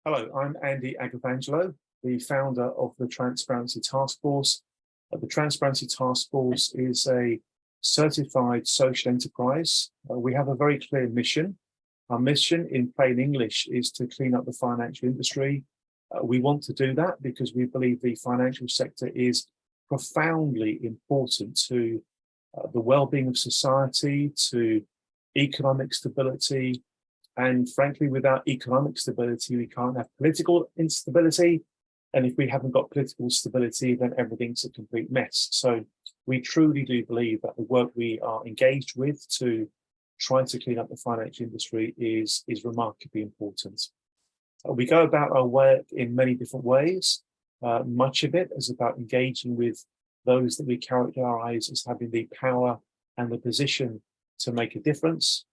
Hello, I'm Andy Agavangelo, the founder of the Transparency Task Force. The Transparency Task Force is a certified social enterprise. We have a very clear mission. Our mission in plain English is to clean up the financial industry. We want to do that because we believe the financial sector is profoundly important to the well-being of society, to economic stability, and frankly, without economic stability, we can't have political instability. And if we haven't got political stability, then everything's a complete mess. So we truly do believe that the work we are engaged with to try to clean up the financial industry is remarkably important. We go about our work in many different ways. Much of it is about engaging with those that we characterize as having the power and the position to make a difference.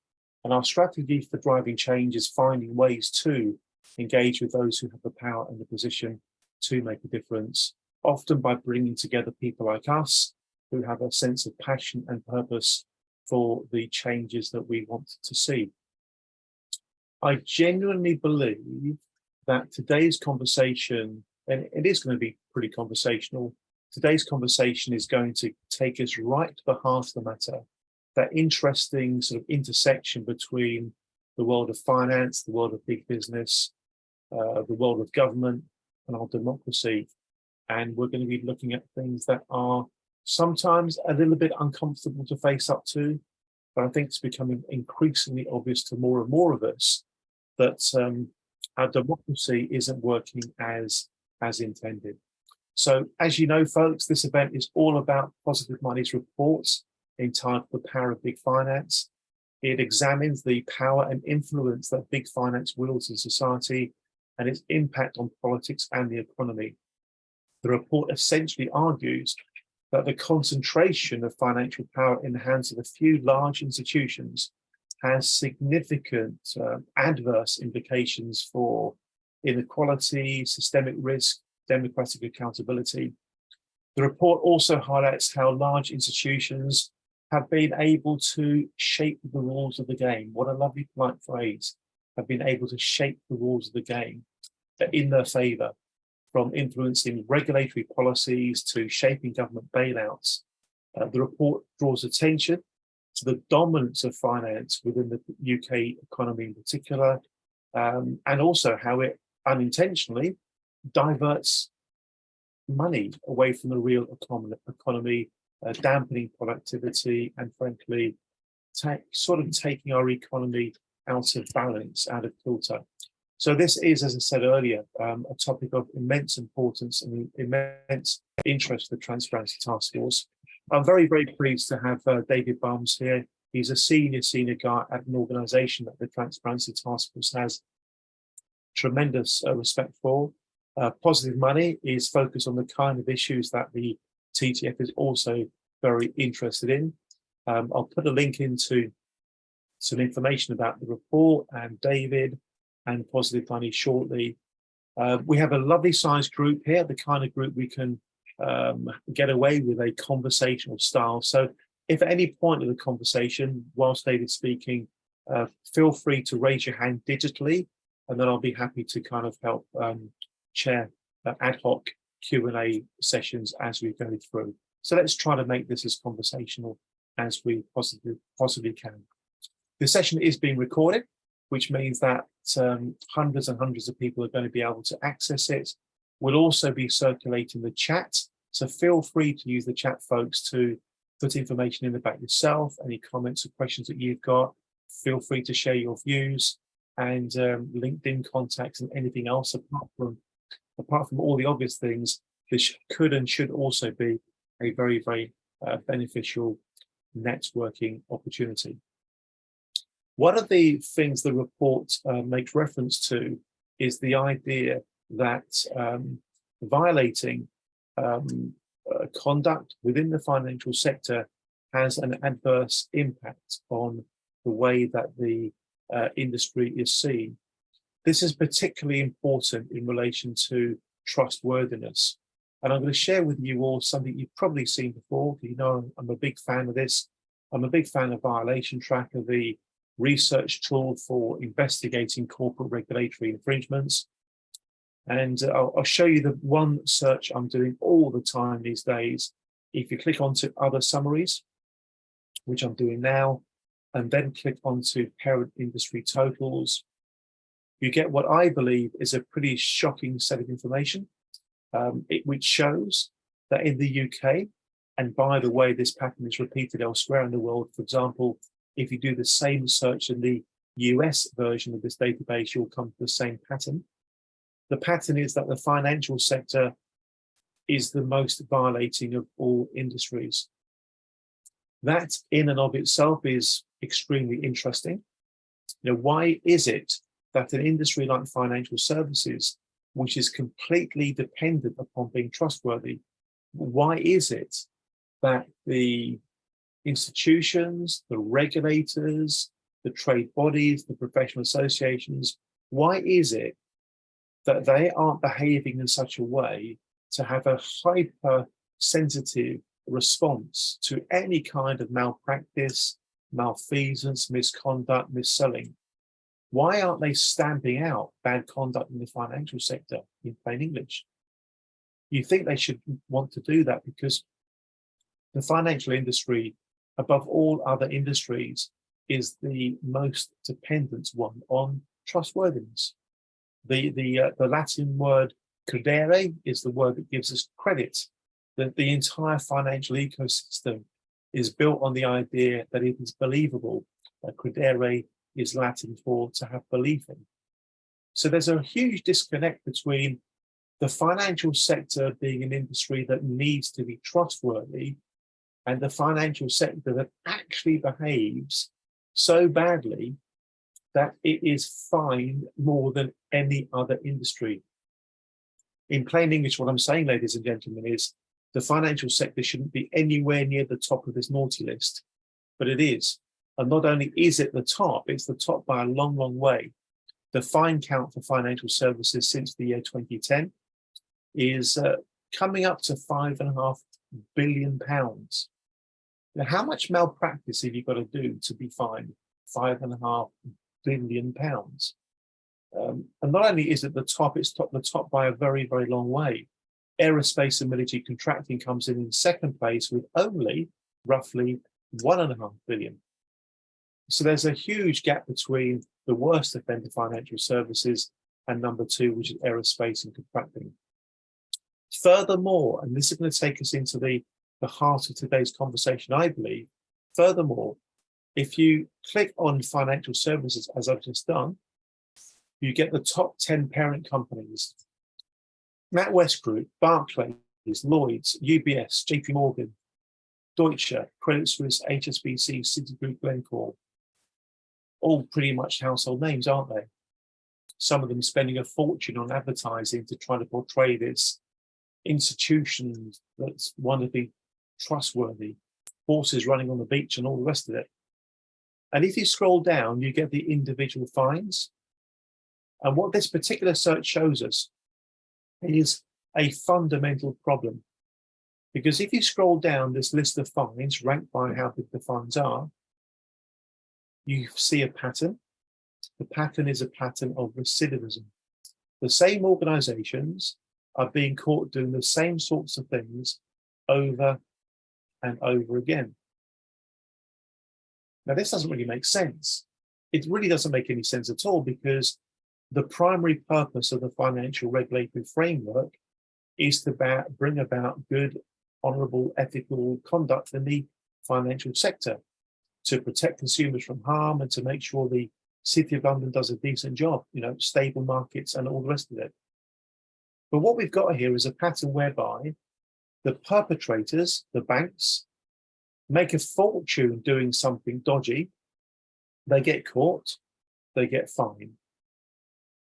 And our strategy for driving change is finding ways to engage with those who have the power and the position to make a difference, often by bringing together people like us who have a sense of passion and purpose for the changes that we want to see. I genuinely believe that today's conversation, and it is going to be pretty conversational, today's conversation is going to take us right to the heart of the matter, that interesting sort of intersection between the world of finance, the world of big business, the world of government, and our democracy. And we're going to be looking at things that are sometimes a little bit uncomfortable to face up to, but I think it's becoming increasingly obvious to more and more of us that our democracy isn't working as intended. So as you know, folks, this event is all about Positive Money's reports entitled The Power of Big Finance. It examines the power and influence that big finance wields in society and its impact on politics and the economy. The report essentially argues that the concentration of financial power in the hands of a few large institutions has significant adverse implications for inequality, systemic risk, democratic accountability. The report also highlights how large institutions have been able to shape the rules of the game. What a lovely polite phrase, have been able to shape the rules of the game in their favor, from influencing regulatory policies to shaping government bailouts. The report draws attention to the dominance of finance within the UK economy in particular, and also how it unintentionally diverts money away from the real economy, dampening productivity, and frankly, taking our economy out of balance, out of kilter. So this is, as I said earlier, a topic of immense importance and immense interest for the Transparency Task Force. I'm very, very pleased to have David Balmes here. He's a senior guy at an organisation that the Transparency Task Force has tremendous respect for. Positive Money is focused on the kind of issues that the TTF is also very interested in. I'll put a link into some information about the report and David and Positive Money shortly. We have a lovely sized group here, the kind of group we can get away with a conversational style. So if at any point of the conversation, whilst David's speaking, feel free to raise your hand digitally, and then I'll be happy to kind of help chair ad hoc Q&A sessions as we go through. So let's try to make this as conversational as we possibly can. The session is being recorded, which means that hundreds and hundreds of people are going to be able to access it. We'll also be circulating the chat, so feel free to use the chat, folks, to put information in about yourself, any comments or questions that you've got. Feel free to share your views and LinkedIn contacts and anything else apart from all the obvious things. This could and should also be a very, very beneficial networking opportunity. One of the things the report makes reference to is the idea that violating conduct within the financial sector has an adverse impact on the way that the industry is seen. This is particularly important in relation to trustworthiness. And I'm going to share with you all something you've probably seen before. You know, I'm a big fan of this. I'm a big fan of Violation Tracker, the research tool for investigating corporate regulatory infringements. And I'll show you the one search I'm doing all the time these days. If you click onto other summaries, which I'm doing now, and then click onto parent industry totals, you get what I believe is a pretty shocking set of information, which shows that in the UK, and by the way, this pattern is repeated elsewhere in the world. For example, if you do the same search in the US version of this database, you'll come to the same pattern. The pattern is that the financial sector is the most violating of all industries. That in and of itself is extremely interesting. Why is it that an industry like financial services, which is completely dependent upon being trustworthy, why is it that the institutions, the regulators, the trade bodies, the professional associations, why is it that they aren't behaving in such a way to have a hyper-sensitive response to any kind of malpractice, malfeasance, misconduct, misselling? Why aren't they stamping out bad conduct in the financial sector in plain English? You think they should want to do that because the financial industry, above all other industries, is the most dependent one on trustworthiness. The Latin word credere is the word that gives us credit. The entire financial ecosystem is built on the idea that it is believable. Credere is Latin for to have belief in. So there's a huge disconnect between the financial sector being an industry that needs to be trustworthy and the financial sector that actually behaves so badly that it is fined more than any other industry. In plain English, what I'm saying, ladies and gentlemen, is the financial sector shouldn't be anywhere near the top of this naughty list, but it is. And not only is it the top, it's the top by a long, long way. The fine count for financial services since the year 2010 is coming up to £5.5 billion. Now, how much malpractice have you got to do to be fined £5.5 billion? And not only is it the top, it's the top by a very, very long way. Aerospace and military contracting comes in second place with only roughly £1.5 billion. So there's a huge gap between the worst offender financial services and number two, which is aerospace and contracting. Furthermore, and this is going to take us into the heart of today's conversation, I believe. Furthermore, if you click on financial services, as I've just done, you get the top 10 parent companies. NatWest Group, Barclays, Lloyds, UBS, JP Morgan, Deutsche, Credit Suisse, HSBC, Citigroup, Glencore. All pretty much household names, aren't they? Some of them spending a fortune on advertising to try to portray this institution that's one to be trustworthy, horses running on the beach and all the rest of it. And if you scroll down, you get the individual fines. And what this particular search shows us is a fundamental problem. Because if you scroll down this list of fines, ranked by how big the fines are, you see a pattern. The pattern is a pattern of recidivism. The same organizations are being caught doing the same sorts of things over and over again. Now, this doesn't really make sense. It really doesn't make any sense at all, because the primary purpose of the financial regulatory framework is to bring about good, honourable, ethical conduct in the financial sector, to protect consumers from harm and to make sure the City of London does a decent job, stable markets and all the rest of it. But what we've got here is a pattern whereby the perpetrators, the banks, make a fortune doing something dodgy. They get caught, they get fined.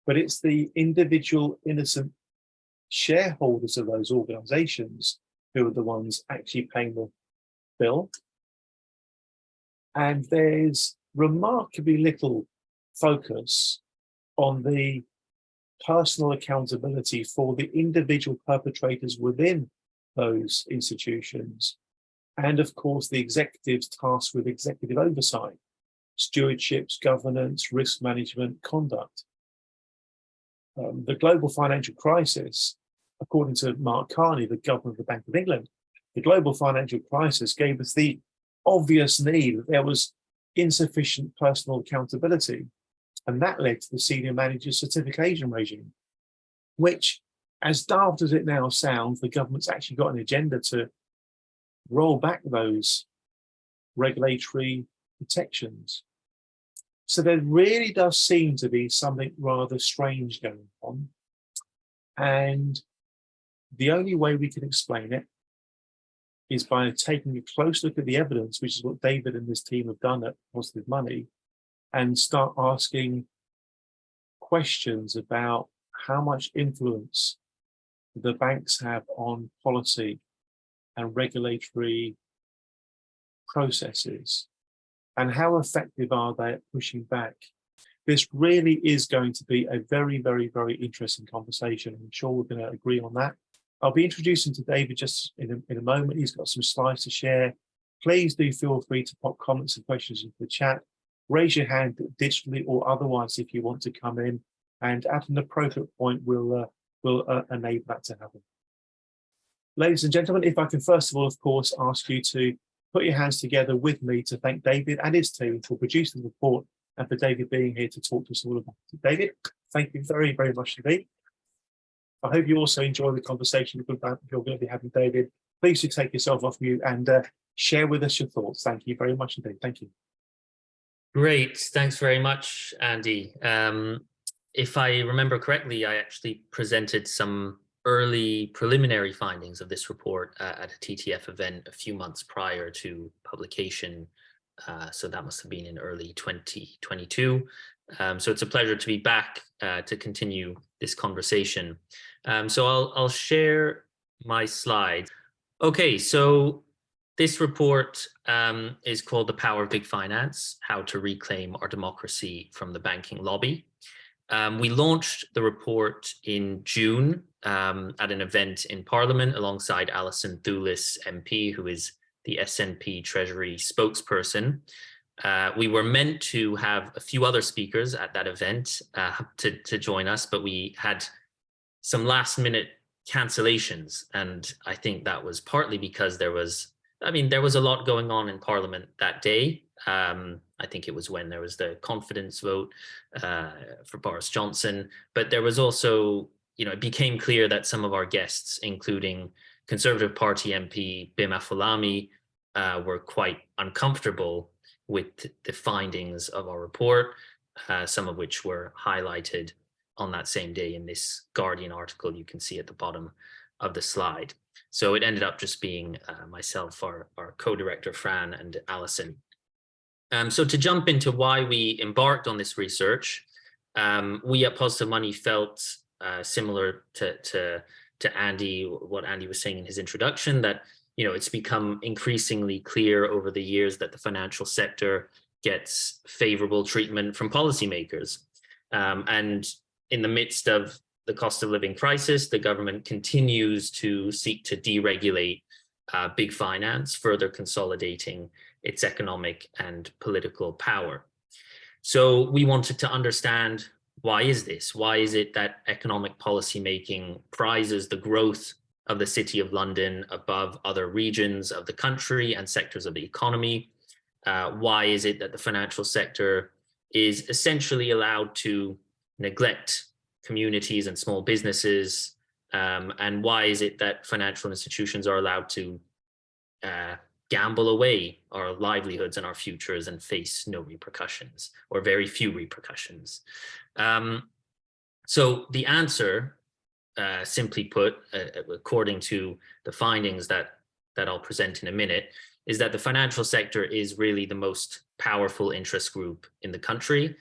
But it's the individual innocent shareholders of those organizations who are the ones actually paying the bill. And there's remarkably little focus on the personal accountability for the individual perpetrators within those institutions. And of course, the executives tasked with executive oversight, stewardships, governance, risk management, conduct. The global financial crisis, according to Mark Carney, the governor of the Bank of England, the global financial crisis gave us the obvious need that there was insufficient personal accountability. And that led to the senior manager certification regime, which, as daft as it now sounds, the government's actually got an agenda to roll back those regulatory protections. So there really does seem to be something rather strange going on. And the only way we can explain it is by taking a close look at the evidence, which is what David and his team have done at Positive Money, and start asking questions about how much influence the banks have on policy and regulatory processes, and how effective are they at pushing back. This really is going to be a very, very, very interesting conversation. I'm sure we're going to agree on that. I'll be introducing to David just in a moment. He's got some slides to share. Please do feel free to pop comments and questions into the chat. Raise your hand digitally or otherwise if you want to come in, and at an appropriate point, we'll enable that to happen. Ladies and gentlemen, if I can first of all, of course, ask you to put your hands together with me to thank David and his team for producing the report and for David being here to talk to us all about it. David, thank you very, very much indeed. I hope you also enjoy the conversation you're going to be having, David. Please do take yourself off mute and share with us your thoughts. Thank you very much indeed. Thank you. Great. Thanks very much, Andy. If I remember correctly, I actually presented some early preliminary findings of this report at a TTF event a few months prior to publication. So that must have been in early 2022. So it's a pleasure to be back to continue this conversation. So I'll share my slides. Okay, so this report is called The Power of Big Finance: How to Reclaim Our Democracy from the Banking Lobby. We launched the report in June at an event in Parliament alongside Alison Thulis MP, who is the SNP Treasury spokesperson. We were meant to have a few other speakers at that event to join us, but we had some last minute cancellations. And I think that was partly because there was a lot going on in Parliament that day. I think it was when there was the confidence vote for Boris Johnson, but there was also, it became clear that some of our guests, including Conservative Party MP Bim Afolabi, were quite uncomfortable with the findings of our report, some of which were highlighted on that same day in this Guardian article you can see at the bottom of the slide. So it ended up just being myself, our co-director Fran, and Alison. So to jump into why we embarked on this research, we at Positive Money felt similar to Andy, what Andy was saying in his introduction, that it's become increasingly clear over the years that the financial sector gets favorable treatment from policymakers. And in the midst of the cost of living crisis, the government continues to seek to deregulate big finance, further consolidating its economic and political power. So we wanted to understand, why is this? Why is it that economic policy making prizes the growth of the City of London above other regions of the country and sectors of the economy? Why is it that the financial sector is essentially allowed to neglect communities and small businesses? And why is it that financial institutions are allowed to gamble away our livelihoods and our futures and face no repercussions, or very few repercussions? So the answer, simply put, according to the findings that I'll present in a minute, is that the financial sector is really the most powerful interest group in the country.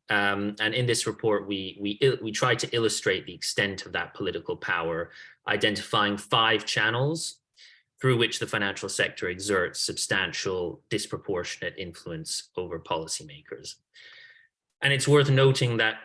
And in this report, we try to illustrate the extent of that political power, identifying 5 channels through which the financial sector exerts substantial, disproportionate influence over policymakers. And it's worth noting that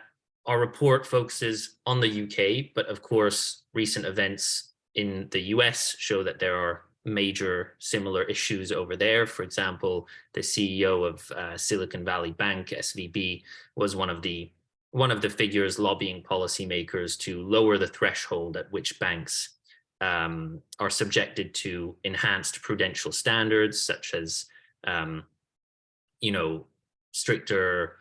our report focuses on the UK, but of course, recent events in the US show that there are major similar issues over there. For example, the CEO of Silicon Valley Bank, SVB, was one of the one of the figures lobbying policymakers to lower the threshold at which banks are subjected to enhanced prudential standards, such as, stricter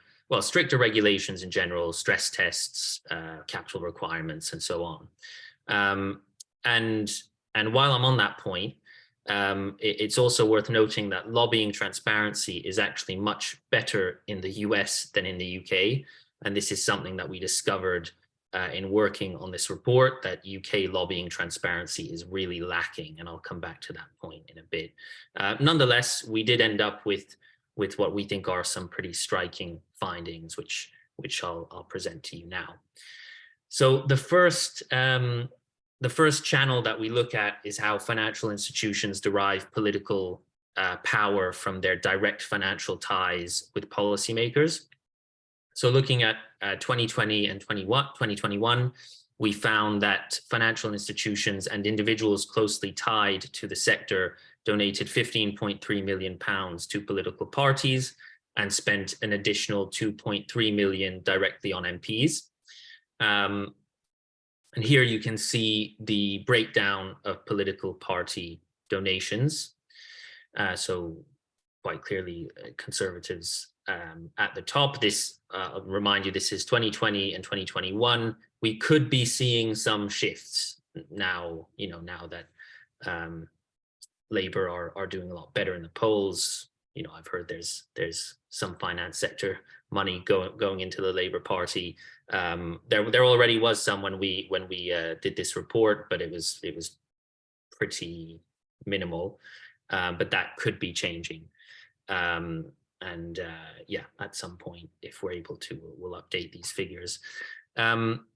regulations in general, stress tests, capital requirements, and so on. And while I'm on that point, it's also worth noting that lobbying transparency is actually much better in the US than in the UK. And this is something that we discovered in working on this report, that UK lobbying transparency is really lacking. And I'll come back to that point in a bit. Nonetheless, we did end up with what we think are some pretty striking findings, which I'll present to you now. So the first channel that we look at is how financial institutions derive political power from their direct financial ties with policymakers. So looking at 2020 and 2021, we found that financial institutions and individuals closely tied to the sector donated £15.3 million to political parties and spent an additional £2.3 million directly on MPs. And here you can see the breakdown of political party donations. So quite clearly, Conservatives at the top. This, I'll remind you, this is 2020 and 2021. We could be seeing some shifts now, now that Labour are doing a lot better in the polls. I've heard there's some finance sector money going into the Labour Party. There already was some when we did this report, but it was pretty minimal. But that could be changing. Yeah, at some point, if we're able to, we'll update these figures.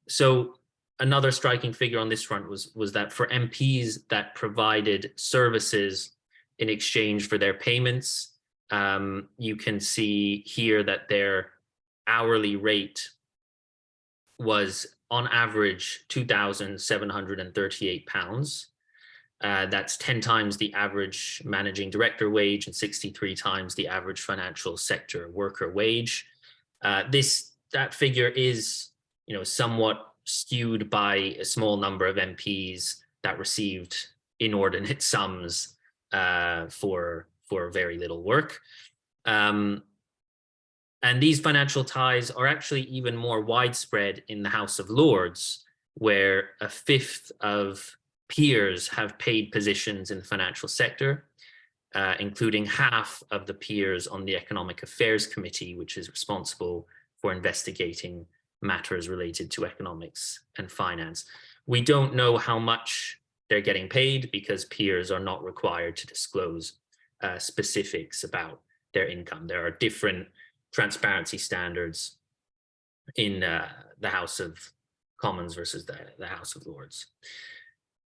So another striking figure on this front was that for MPs that provided services in exchange for their payments, you can see here that their hourly rate was on average £2,738. That's 10 times the average managing director wage and 63 times the average financial sector worker wage. That figure is, somewhat skewed by a small number of MPs that received inordinate sums for very little work. And these financial ties are actually even more widespread in the House of Lords, where a fifth of peers have paid positions in the financial sector, including half of the peers on the Economic Affairs Committee, which is responsible for investigating matters related to economics and finance. We don't know how much they're getting paid because peers are not required to disclose specifics about their income. There are different transparency standards in the House of Commons versus the House of Lords.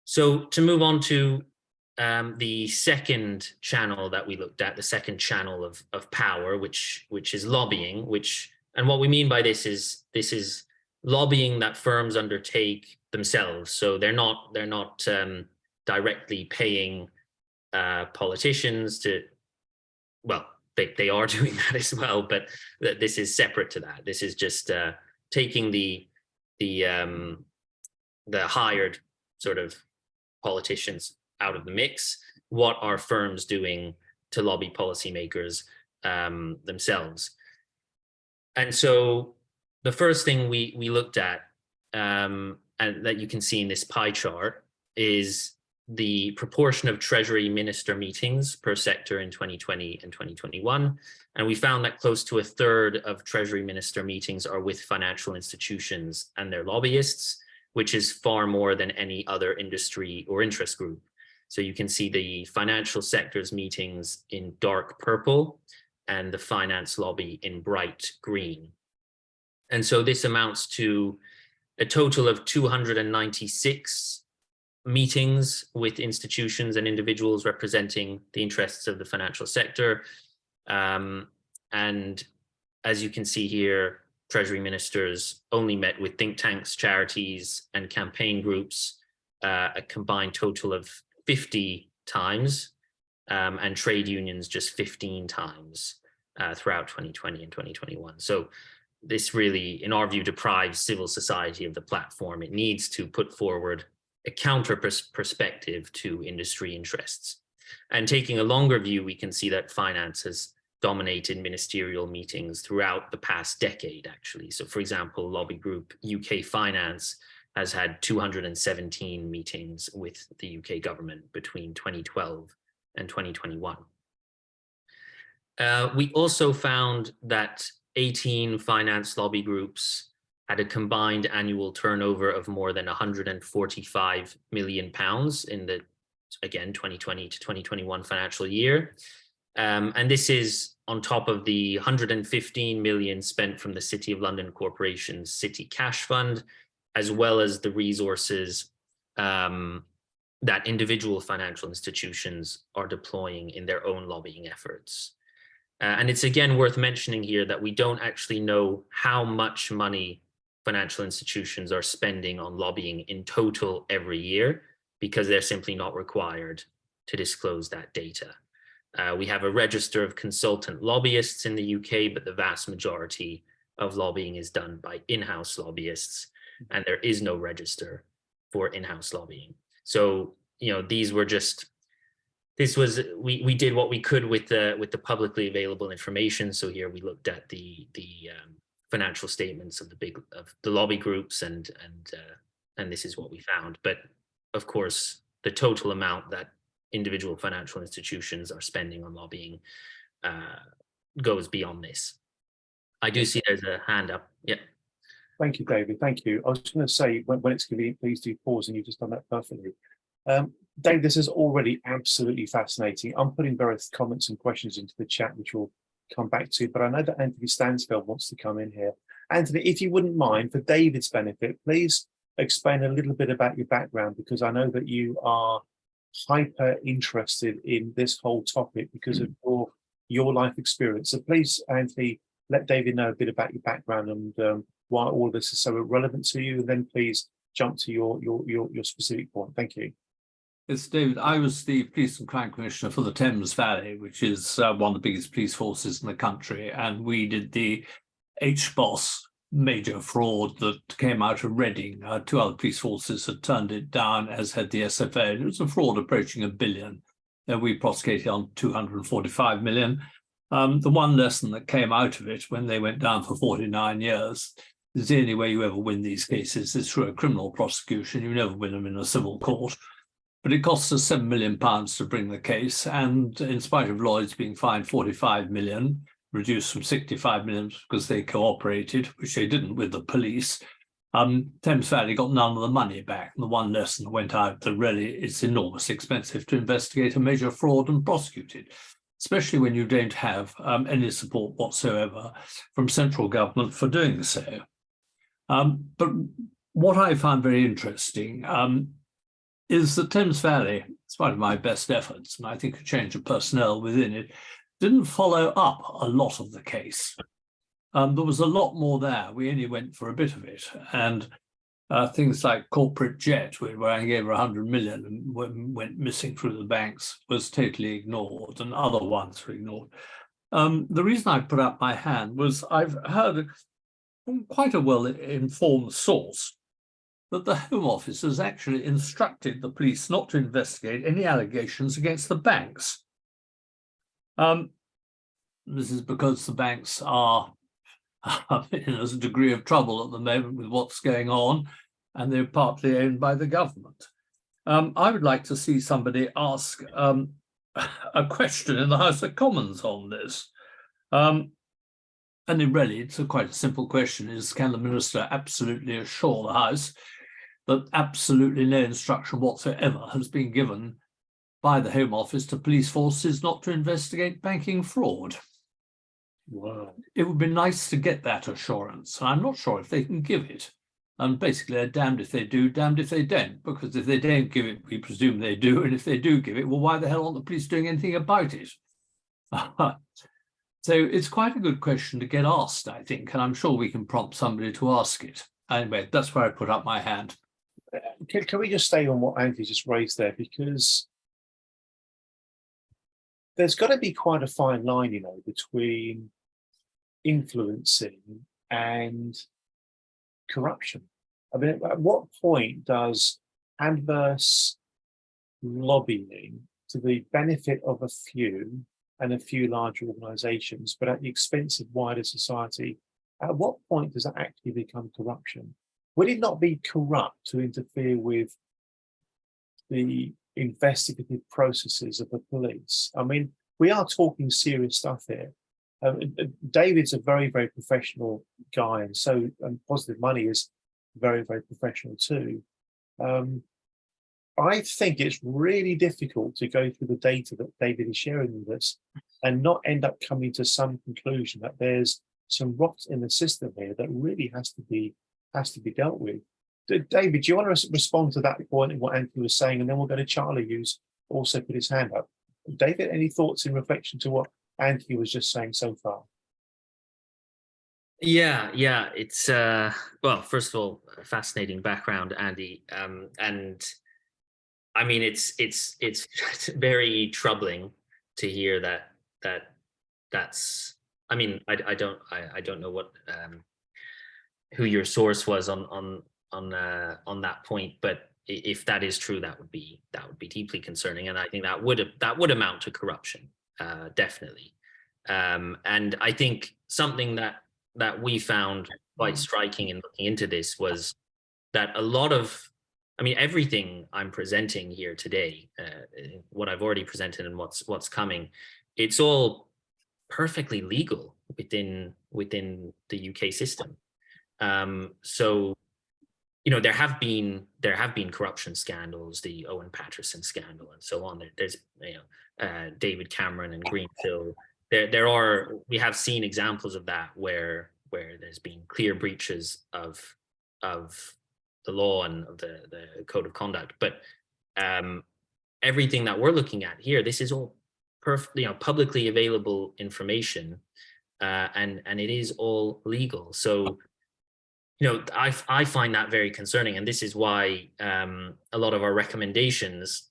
So to move on to the second channel that we looked at, the second channel of power, which is lobbying, and what we mean by this is lobbying that firms undertake themselves. So they're not directly paying politicians to, well, they are doing that as well, but this is separate to that. This is just taking the hired sort of politicians out of the mix. What are firms doing to lobby policymakers themselves? And so the first thing we looked at, and that you can see in this pie chart, is the proportion of Treasury Minister meetings per sector in 2020 and 2021. And we found that close to a third of Treasury Minister meetings are with financial institutions and their lobbyists, which is far more than any other industry or interest group. So you can see the financial sector's meetings in dark purple and the finance lobby in bright green. And so this amounts to a total of 296 meetings with institutions and individuals representing the interests of the financial sector. And as you can see here, Treasury ministers only met with think tanks, charities, and campaign groups a combined total of 50 times, and trade unions just 15 times throughout 2020 and 2021. So this really, in our view, deprives civil society of the platform it needs to put forward a counter perspective to industry interests. And taking a longer view, we can see that finance has dominated ministerial meetings throughout the past decade, actually. So, for example, lobby group UK Finance has had 217 meetings with the UK government between 2012 and 2021. We also found that 18 finance lobby groups had a combined annual turnover of more than £145 million in the, again, 2020 to 2021 financial year. And this is on top of the 115 million spent from the City of London Corporation's City Cash Fund, as well as the resources that individual financial institutions are deploying in their own lobbying efforts. And it's again worth mentioning here that we don't actually know how much money financial institutions are spending on lobbying in total every year, because they're simply not required to disclose that data. We have a register of consultant lobbyists in the UK, but the vast majority of lobbying is done by in-house lobbyists, and there is no register for in-house lobbying. So, you know, these were just, this was, we did what we could with the publicly available information. So here we looked at the financial statements of the lobby groups, and this is what we found. But of course, the total amount that individual financial institutions are spending on lobbying goes beyond this. I do see there's a hand up. Yeah. Thank you, David. Thank you. I was going to say, when it's convenient, please do pause, and you've just done that perfectly. Dave, this is already absolutely fascinating. I'm putting various comments and questions into the chat, which we'll come back to, but I know that Anthony Stansfeld wants to come in here. Anthony, if you wouldn't mind, for David's benefit, please explain a little bit about your background, because I know that you are hyper interested in this whole topic because of your life experience. So please, Anthony, let David know a bit about your background and why all of this is so relevant to you, and then please jump to your specific point. Thank you. Yes, David, I was the Police and Crime Commissioner for the Thames Valley, which is one of the biggest police forces in the country, and we did the HBOS major fraud that came out of Reading. Two other police forces had turned it down, as had the SFA, and it was a fraud approaching £1 billion. We prosecuted on 245 million. The one lesson that came out of it when they went down for 49 years is the only way you ever win these cases is through a criminal prosecution. You never win them in a civil court. But it costs us £7 million to bring the case, and in spite of Lloyds being fined 45 million, reduced from 65 million because they cooperated, which they didn't with the police, Thames Valley got none of the money back. And the one lesson that went out that really it's enormously expensive to investigate a major fraud and prosecute it, especially when you don't have any support whatsoever from central government for doing so. But what I found very interesting is that Thames Valley, in spite of my best efforts, and I think a change of personnel within it, didn't follow up a lot of the case. There was a lot more there. We only went for a bit of it. And things like corporate jet, where I gave her 100 million and went missing through the banks, was totally ignored, and other ones were ignored. The reason I put up my hand was I've heard from quite a well-informed source that the Home Office has actually instructed the police not to investigate any allegations against the banks. This is because the banks are in a degree of trouble at the moment with what's going on, and they're partly owned by the government. I would like to see somebody ask a question in the House of Commons on this. And really, it's quite a simple question, is can the Minister absolutely assure the House that absolutely no instruction whatsoever has been given by the Home Office to police forces not to investigate banking fraud? Wow. It would be nice to get that assurance, and I'm not sure if they can give it. And basically, they're damned if they do, damned if they don't, because if they don't give it, we presume they do, and if they do give it, well, why the hell aren't the police doing anything about it? So it's quite a good question to get asked, I think, and I'm sure we can prompt somebody to ask it. Anyway, that's where I put up my hand. Can we just stay on what Anthony just raised there? Because there's got to be quite a fine line, you know, between influencing and corruption. I mean, at what point does adverse lobbying to the benefit of a few and a few large organizations, but at the expense of wider society, at what point does that actually become corruption? Would it not be corrupt to interfere with the investigative processes of the police? I mean, we are talking serious stuff here. David's a very, very professional guy, and Positive Money is very, very professional too. I think it's really difficult to go through the data that David is sharing with us and not end up coming to some conclusion that there's some rot in the system here that really has to be dealt with. David, do you want to respond to that point and what Anthony was saying, and then we'll go to Charlie, who's also put his hand up. David, any thoughts in reflection to what Anthony was just saying so far? Yeah, it's well, first of all, a fascinating background, Andy, and I mean, it's very troubling to hear that's. I mean, I don't know what who your source was on that point, but if that is true, that would be deeply concerning, and I think that would amount to corruption, definitely. And I think something that we found quite striking in looking into this was that a lot of, I mean, everything I'm presenting here today, what I've already presented and what's coming, it's all perfectly legal within the UK system. So, you know, there have been corruption scandals, the Owen Paterson scandal, and so on. There's, you know, David Cameron and Greensill. We have seen examples of that where there's been clear breaches of the law and of the code of conduct. But everything that we're looking at here, this is all publicly available information, and it is all legal. So, you know, I find that very concerning, and this is why a lot of our recommendations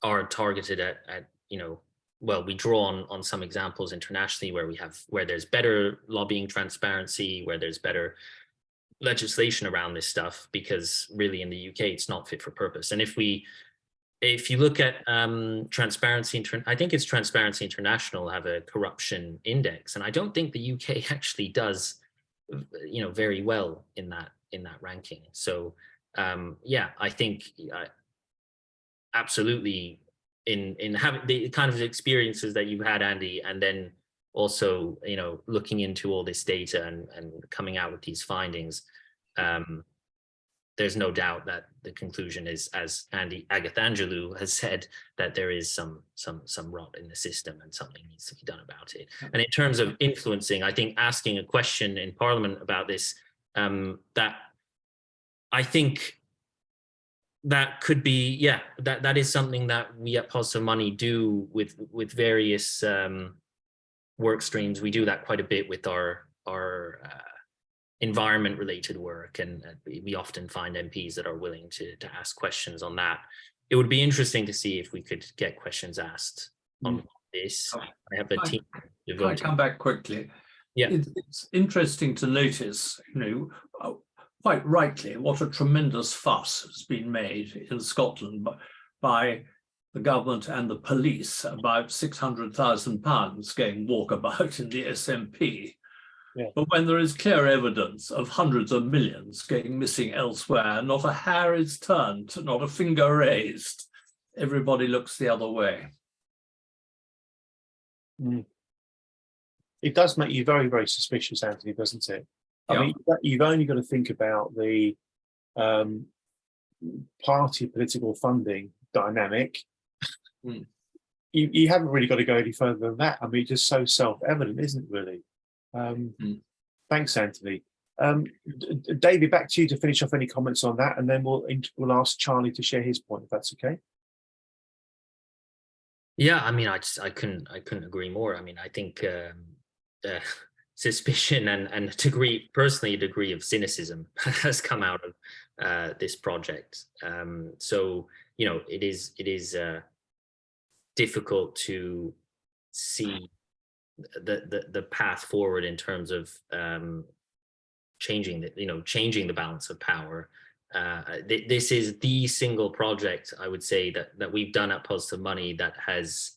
are targeted at you know, well, we draw on some examples internationally where there's better lobbying transparency, where there's better legislation around this stuff, because really in the UK it's not fit for purpose. And if you look at Transparency, I think it's Transparency International have a corruption index, and I don't think the UK actually does, you know, very well in that ranking. So yeah, I think absolutely in having the kind of experiences that you've had, Andy, and then also, you know, looking into all this data and coming out with these findings, there's no doubt that the conclusion is, as Andy Agathangelu has said, that there is some rot in the system and something needs to be done about it. And in terms of influencing, I think asking a question in Parliament about this, that I think that could be, yeah, that is something that we at Positive Money do with various work streams. We do that quite a bit with our environment related work, and we often find MPs that are willing to ask questions on that. It would be interesting to see if we could get questions asked on this. I have a team devoted. Can I come back quickly? Yeah, it's interesting to notice, you know, quite rightly, what a tremendous fuss has been made in Scotland by the government and the police about £600,000 going walkabout in the SNP. Yeah. But when there is clear evidence of hundreds of millions going missing elsewhere, not a hair is turned, not a finger raised. Everybody looks the other way. It does make you very, very suspicious, Anthony, doesn't it? Yeah. I mean, you've only got to think about the party political funding dynamic. You haven't really got to go any further than that. I mean, it's just so self-evident, isn't it, really? Thanks, Anthony. David, back to you to finish off any comments on that, and then we'll ask Charlie to share his point, if that's okay. Yeah, I mean, I couldn't agree more. I mean, I think suspicion and a degree of cynicism has come out of this project. So, you know, it is difficult to see the path forward in terms of changing the balance of power. This is the single project, I would say, that we've done at Positive Money that has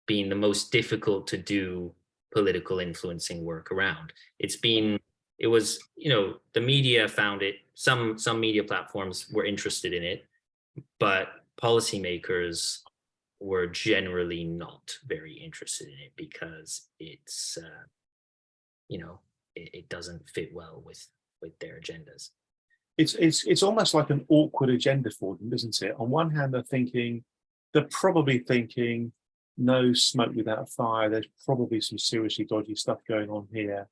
been the most difficult to do political influencing work around. It was, the media found it, some media platforms were interested in it, but policymakers were generally not very interested in it because it's, it doesn't fit well with their agendas. It's almost like an awkward agenda for them, isn't it? On one hand, they're probably thinking, no smoke without fire. There's probably some seriously dodgy stuff going on here.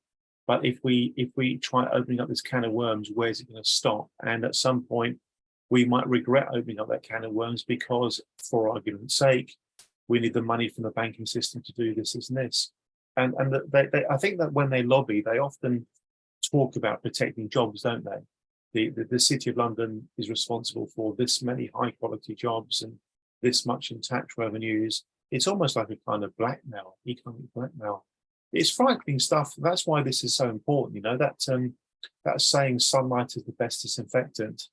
But if we try opening up this can of worms, where's it going to stop? And at some point, we might regret opening up that can of worms because, for argument's sake, we need the money from the banking system to do this, and this. And I think that when they lobby, they often talk about protecting jobs, don't they? The City of London is responsible for this many high quality jobs and this much in tax revenues. It's almost like a kind of blackmail, economic blackmail. It's frightening stuff. That's why this is so important. That saying, sunlight is the best disinfectant.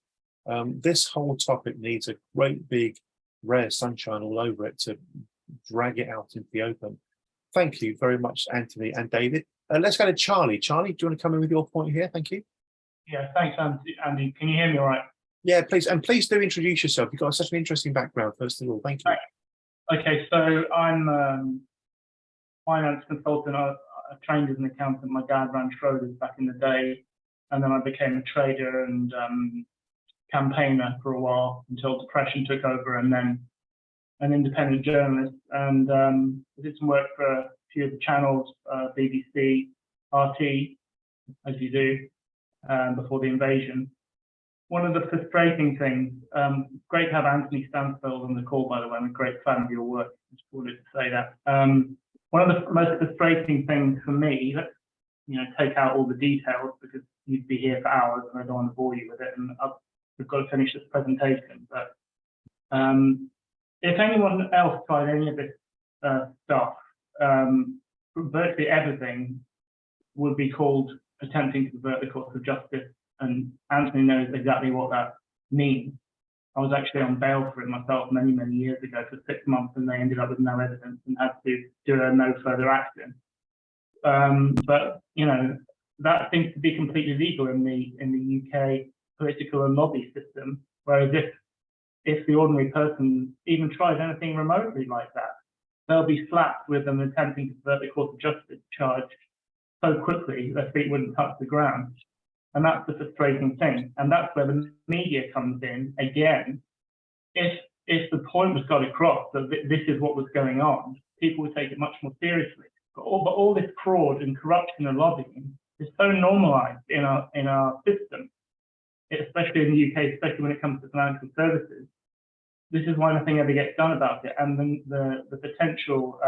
This whole topic needs a great big ray of sunshine all over it to drag it out into the open. Thank you very much, Anthony and David. Let's go to Charlie. Charlie, do you want to come in with your point here? Thank you. Yeah, thanks, Andy. Can you hear me all right? Yeah, please. And please do introduce yourself. You've got such an interesting background, first of all. Thank you. Okay, so I'm a finance consultant. I trained as an accountant. My dad ran Schroders back in the day. And then I became a trader and campaigner for a while until depression took over, and then an independent journalist. And I did some work for a few of the channels, BBC, RT, as you do, before the invasion. One of the frustrating things, great to have Anthony Stansfield on the call, by the way. I'm a great fan of your work. Just wanted to say that. One of the most frustrating things for me, let's take out all the details because you'd be here for hours and I don't want to bore you with it. And we've got to finish this presentation. But if anyone else tried any of this stuff, virtually everything would be called attempting to pervert the course of justice. And Anthony knows exactly what that means. I was actually on bail for it myself many, many years ago for 6 months, and they ended up with no evidence and had to do a no further action. But that seems to be completely legal in the UK political and lobby system. Whereas if the ordinary person even tries anything remotely like that, they'll be slapped with an attempting to pervert the course of justice charge so quickly their feet wouldn't touch the ground. And that's the frustrating thing. And that's where the media comes in again. If the point was got across that this is what was going on, people would take it much more seriously. But all this fraud and corruption and lobbying is so normalized in our system, especially in the UK, especially when it comes to financial services. This is why nothing ever gets done about it. And then the potential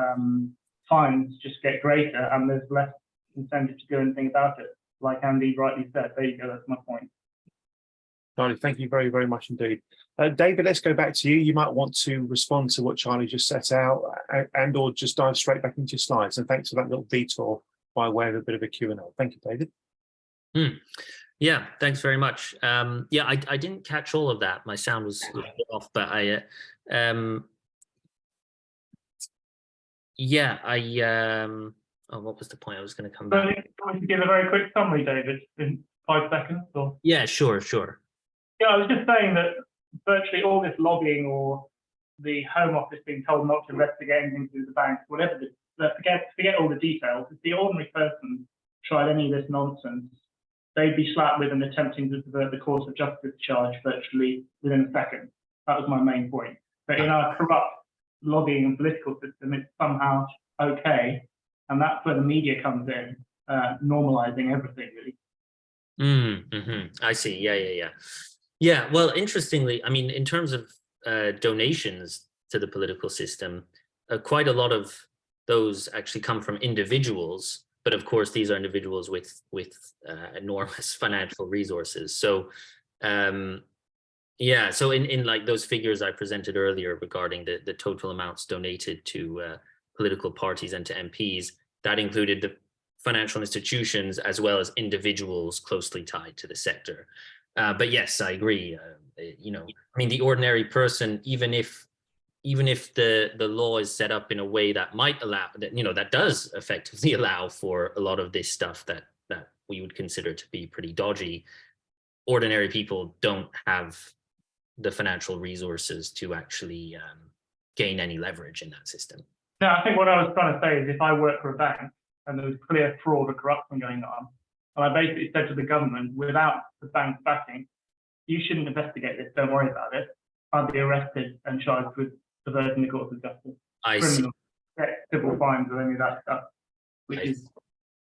fines just get greater and there's less incentive to do anything about it. Like Andy rightly said, there you go, that's my point. Charlie, thank you very, very much indeed. David, let's go back to you. You might want to respond to what Charlie just set out and or just dive straight back into your slides. And thanks for that little detour by way of a bit of a Q&A. Thank you, David. Yeah, thanks very much. I didn't catch all of that. My sound was off, but what was the point? I was going to come back. Can we give a very quick summary, David, in 5 seconds? Or? Yeah, sure. Yeah, I was just saying that virtually all this lobbying or the Home Office being told not to investigate anything through the banks, whatever, forget all the details. If the ordinary person tried any of this nonsense, they'd be slapped with an attempting to pervert the course of justice charge virtually within a second. That was my main point. But in our corrupt lobbying and political system, it's somehow okay. And that's where the media comes in, normalizing everything, really. I see. Yeah. Well, interestingly, I mean, in terms of donations to the political system, quite a lot of those actually come from individuals. But of course, these are individuals with enormous financial resources. So, so in like those figures I presented earlier regarding the total amounts donated to political parties and to MPs, that included the financial institutions as well as individuals closely tied to the sector. But yes, I agree. You know, I mean, the ordinary person, even if the law is set up in a way that might allow that, you know, that does effectively allow for a lot of this stuff that we would consider to be pretty dodgy, ordinary people don't have the financial resources to actually gain any leverage in that system. No, I think what I was trying to say is if I work for a bank and there was clear fraud or corruption going on, and I basically said to the government, without the bank's backing, you shouldn't investigate this, don't worry about it, I'd be arrested and charged with subverting the course of justice. I Criminal, see. civil fines or any of that stuff, which is,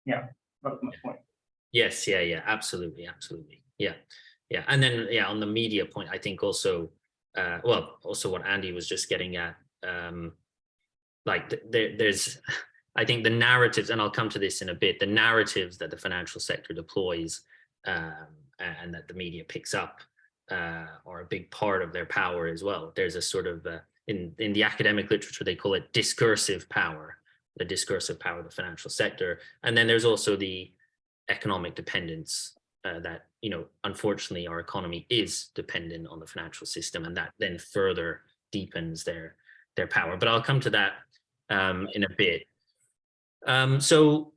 yeah, that's my point. Yes, yeah, absolutely. Yeah. And then, yeah, on the media point, I think also, well, also what Andy was just getting at, like there's, I think the narratives, and I'll come to this in a bit, the narratives that the financial sector deploys and that the media picks up are a big part of their power as well. There's a sort of, in the academic literature, they call it discursive power, the discursive power of the financial sector. And then there's also the economic dependence that, you know, unfortunately our economy is dependent on the financial system, and that then further deepens their power. But I'll come to that in a bit. So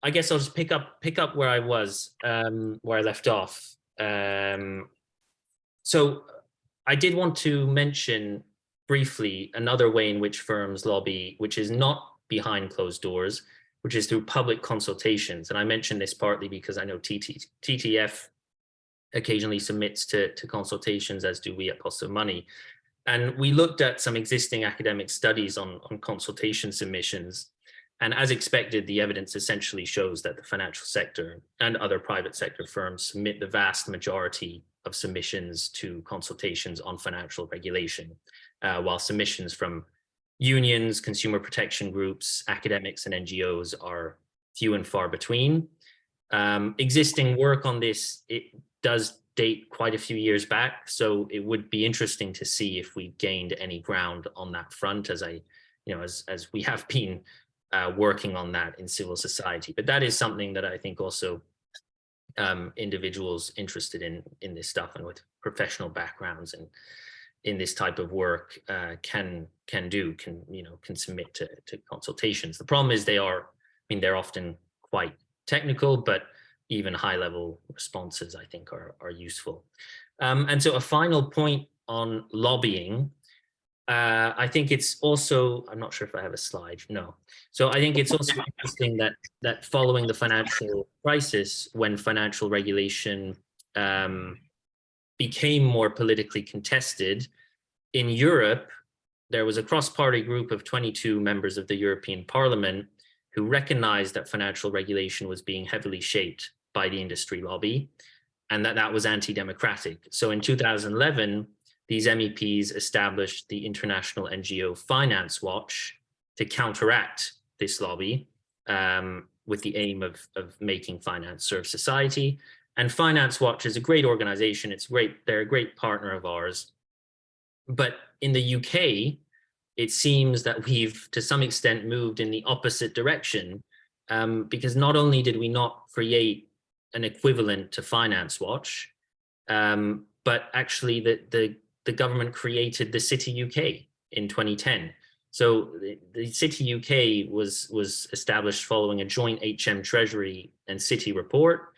I guess I'll just pick up where I was, where I left off. So I did want to mention briefly another way in which firms lobby, which is not behind closed doors, which is through public consultations. And I mentioned this partly because I know TTF occasionally submits to consultations, as do we at Positive Money. And we looked at some existing academic studies on consultation submissions. And as expected, the evidence essentially shows that the financial sector and other private sector firms submit the vast majority of submissions to consultations on financial regulation, while submissions from unions, consumer protection groups, academics, and NGOs are few and far between. Existing work on this, it does date quite a few years back, so it would be interesting to see if we've gained any ground on that front, as we have been working on that in civil society. But that is something that I think also individuals interested in this stuff and with professional backgrounds and in this type of work can submit to consultations. The problem is they're often quite technical, but even high level responses I think are useful. And so a final point on lobbying, I think it's also, I'm not sure if I have a slide, no. So I think it's also interesting that following the financial crisis, when financial regulation became more politically contested, in Europe, there was a cross-party group of 22 members of the European Parliament who recognized that financial regulation was being heavily shaped by the industry lobby and that was anti-democratic. So in 2011, these MEPs established the International NGO Finance Watch to counteract this lobby with the aim of making finance serve society. And Finance Watch is a great organization. They're a great partner of ours. But in the UK, it seems that we've, to some extent, moved in the opposite direction, because not only did we not create an equivalent to Finance Watch, but actually the government created the City UK in 2010. So the City UK was established following a joint HM Treasury and City report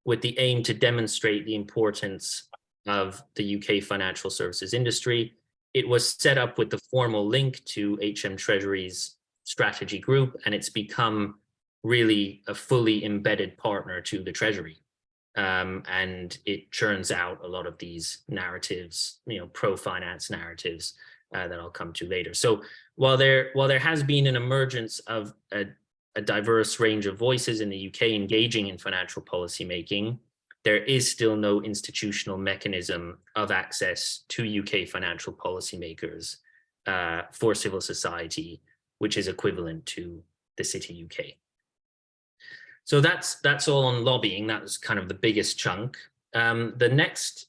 with the aim to demonstrate the importance of the UK financial services industry. It was set up with the formal link to HM Treasury's strategy group, and it's become really a fully embedded partner to the Treasury. And it churns out a lot of these narratives, pro-finance narratives that I'll come to later. So while there has been an emergence of a diverse range of voices in the UK engaging in financial policy making, there is still no institutional mechanism of access to UK financial policymakers for civil society, which is equivalent to the City UK. So that's all on lobbying. That was kind of the biggest chunk. The next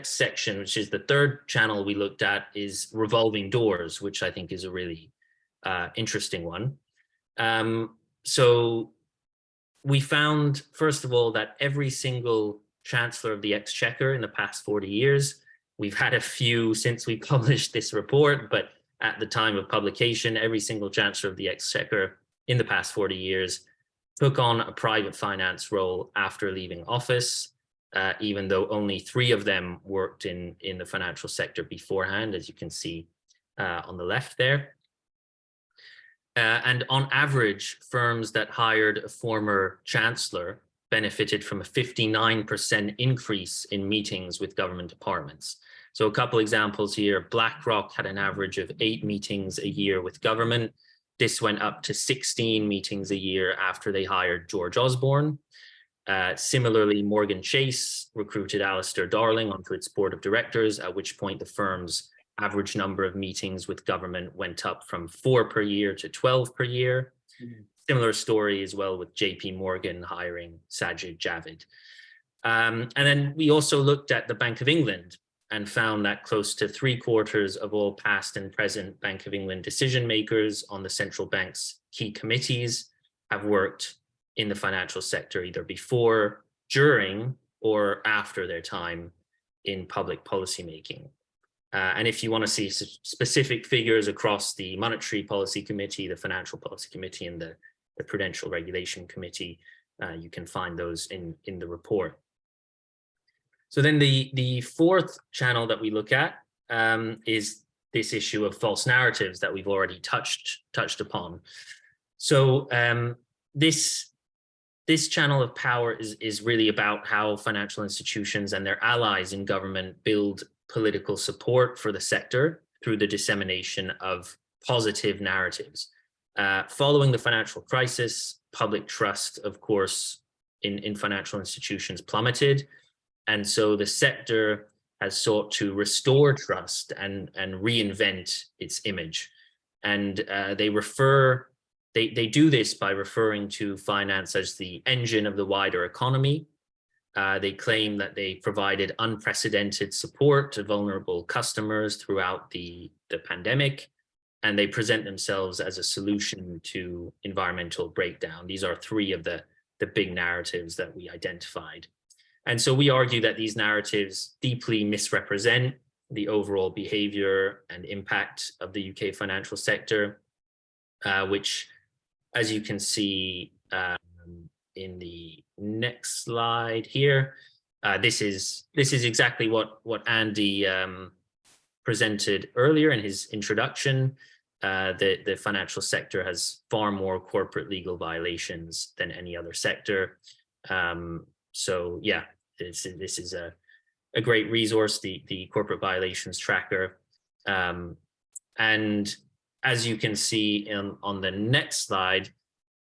section, which is the third channel we looked at, is revolving doors, which I think is a really interesting one. So we found, first of all, that every single Chancellor of the Exchequer in the past 40 years, we've had a few since we published this report, but at the time of publication, every single Chancellor of the Exchequer in the past 40 years took on a private finance role after leaving office, even though only 3 of them worked in the financial sector beforehand, as you can see on the left there. And on average, firms that hired a former chancellor benefited from a 59% increase in meetings with government departments. So a couple examples here: BlackRock had an average of 8 meetings a year with government. This went up to 16 meetings a year after they hired George Osborne. Similarly, Morgan Chase recruited Alistair Darling onto its board of directors, at which point the firm's average number of meetings with government went up from 4 per year to 12 per year. Similar story as well with JP Morgan hiring Sajid Javid. And then we also looked at the Bank of England and found that close to 3/4 of all past and present Bank of England decision makers on the central bank's key committees have worked in the financial sector either before, during, or after their time in public policy making. And if you want to see specific figures across the Monetary Policy Committee, the Financial Policy Committee, and the Prudential Regulation Committee, you can find those in the report. So then the fourth channel that we look at is this issue of false narratives that we've already touched upon. So this channel of power is really about how financial institutions and their allies in government build political support for the sector through the dissemination of positive narratives. Following the financial crisis, public trust, of course, in financial institutions plummeted. And so the sector has sought to restore trust and reinvent its image. And they do this by referring to finance as the engine of the wider economy. They claim that they provided unprecedented support to vulnerable customers throughout the pandemic, and they present themselves as a solution to environmental breakdown. These are 3 of the big narratives that we identified. And so we argue that these narratives deeply misrepresent the overall behavior and impact of the UK financial sector, which, as you can see in the next slide here, this is exactly what Andy presented earlier in his introduction. The financial sector has far more corporate legal violations than any other sector. So yeah, this is a great resource, the corporate violations tracker. And as you can see on the next slide,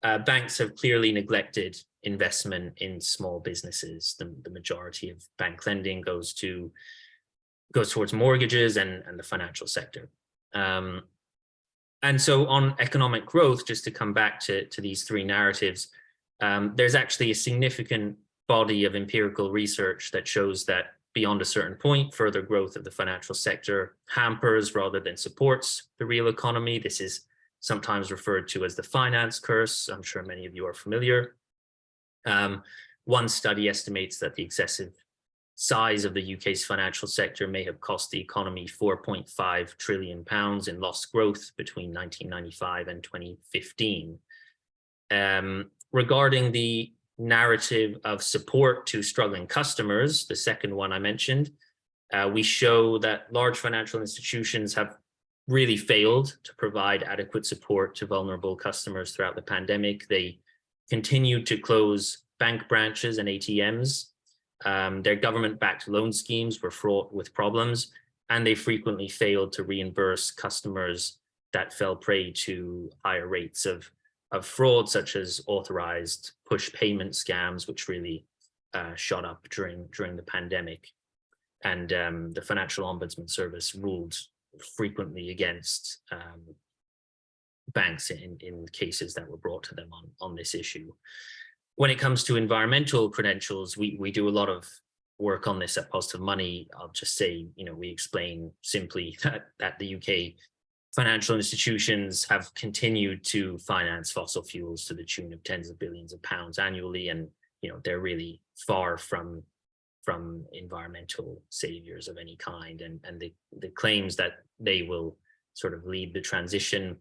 banks have clearly neglected investment in small businesses. The majority of bank lending goes towards mortgages and the financial sector. And so on economic growth, just to come back to these 3 narratives, there's actually a significant body of empirical research that shows that beyond a certain point, further growth of the financial sector hampers rather than supports the real economy. This is sometimes referred to as the finance curse. I'm sure many of you are familiar. One study estimates that the excessive size of the UK's financial sector may have cost the economy £4.5 trillion in lost growth between 1995 and 2015. Regarding the narrative of support to struggling customers, the second one I mentioned, we show that large financial institutions have really failed to provide adequate support to vulnerable customers throughout the pandemic. They continued to close bank branches and ATMs. Their government-backed loan schemes were fraught with problems, and they frequently failed to reimburse customers that fell prey to higher rates of fraud, such as authorized push payment scams, which really shot up during the pandemic. And the Financial Ombudsman Service ruled frequently against banks in cases that were brought to them on this issue. When it comes to environmental credentials, we do a lot of work on this at Positive Money. I'll just say, we explain simply that the UK financial institutions have continued to finance fossil fuels to the tune of tens of billions of pounds annually, and they're really far from environmental saviors of any kind, and the claims that they will sort of lead the transition,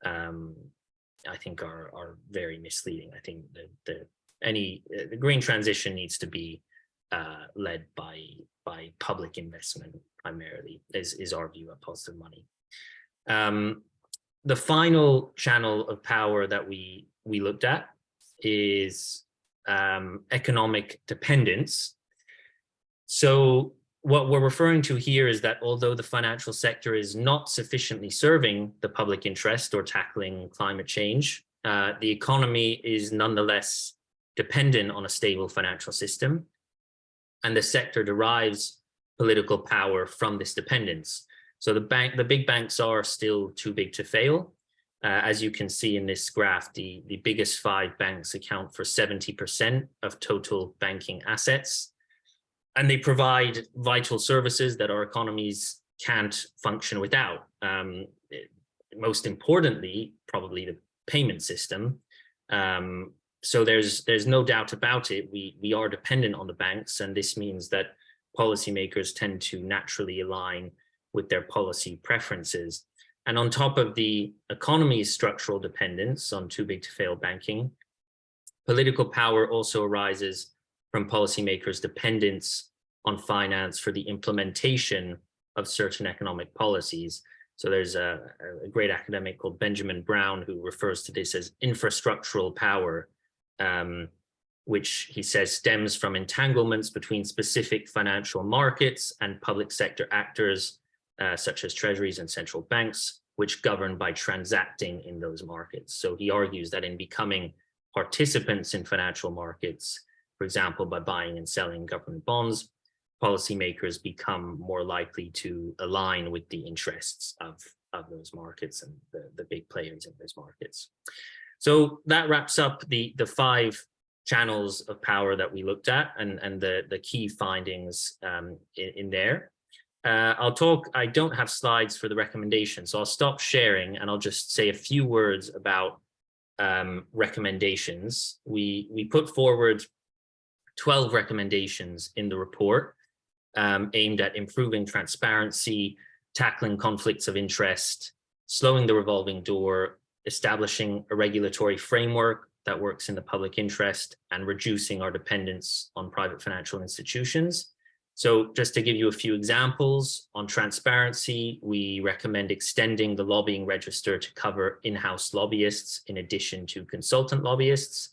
I think are very misleading. I think the green transition needs to be led by public investment primarily, is our view at Positive Money. The final channel of power that we looked at is economic dependence. So what we're referring to here is that although the financial sector is not sufficiently serving the public interest or tackling climate change, the economy is nonetheless dependent on a stable financial system, and the sector derives political power from this dependence. So the big banks are still too big to fail. As you can see in this graph, the biggest 5 banks account for 70% of total banking assets, and they provide vital services that our economies can't function without. Most importantly, probably the payment system. So there's no doubt about it. We are dependent on the banks, and this means that policymakers tend to naturally align with their policy preferences. And on top of the economy's structural dependence on too big to fail banking, political power also arises from policymakers' dependence on finance for the implementation of certain economic policies. So there's a great academic called Benjamin Brown who refers to this as infrastructural power, which he says stems from entanglements between specific financial markets and public sector actors, such as treasuries and central banks, which govern by transacting in those markets. So he argues that in becoming participants in financial markets, for example, by buying and selling government bonds, policymakers become more likely to align with the interests of those markets and the big players in those markets. So that wraps up the 5 channels of power that we looked at and the key findings in there. I don't have slides for the recommendations, so I'll stop sharing and I'll just say a few words about recommendations. We put forward 12 recommendations in the report aimed at improving transparency, tackling conflicts of interest, slowing the revolving door, establishing a regulatory framework that works in the public interest, and reducing our dependence on private financial institutions. So just to give you a few examples, on transparency, we recommend extending the lobbying register to cover in-house lobbyists in addition to consultant lobbyists.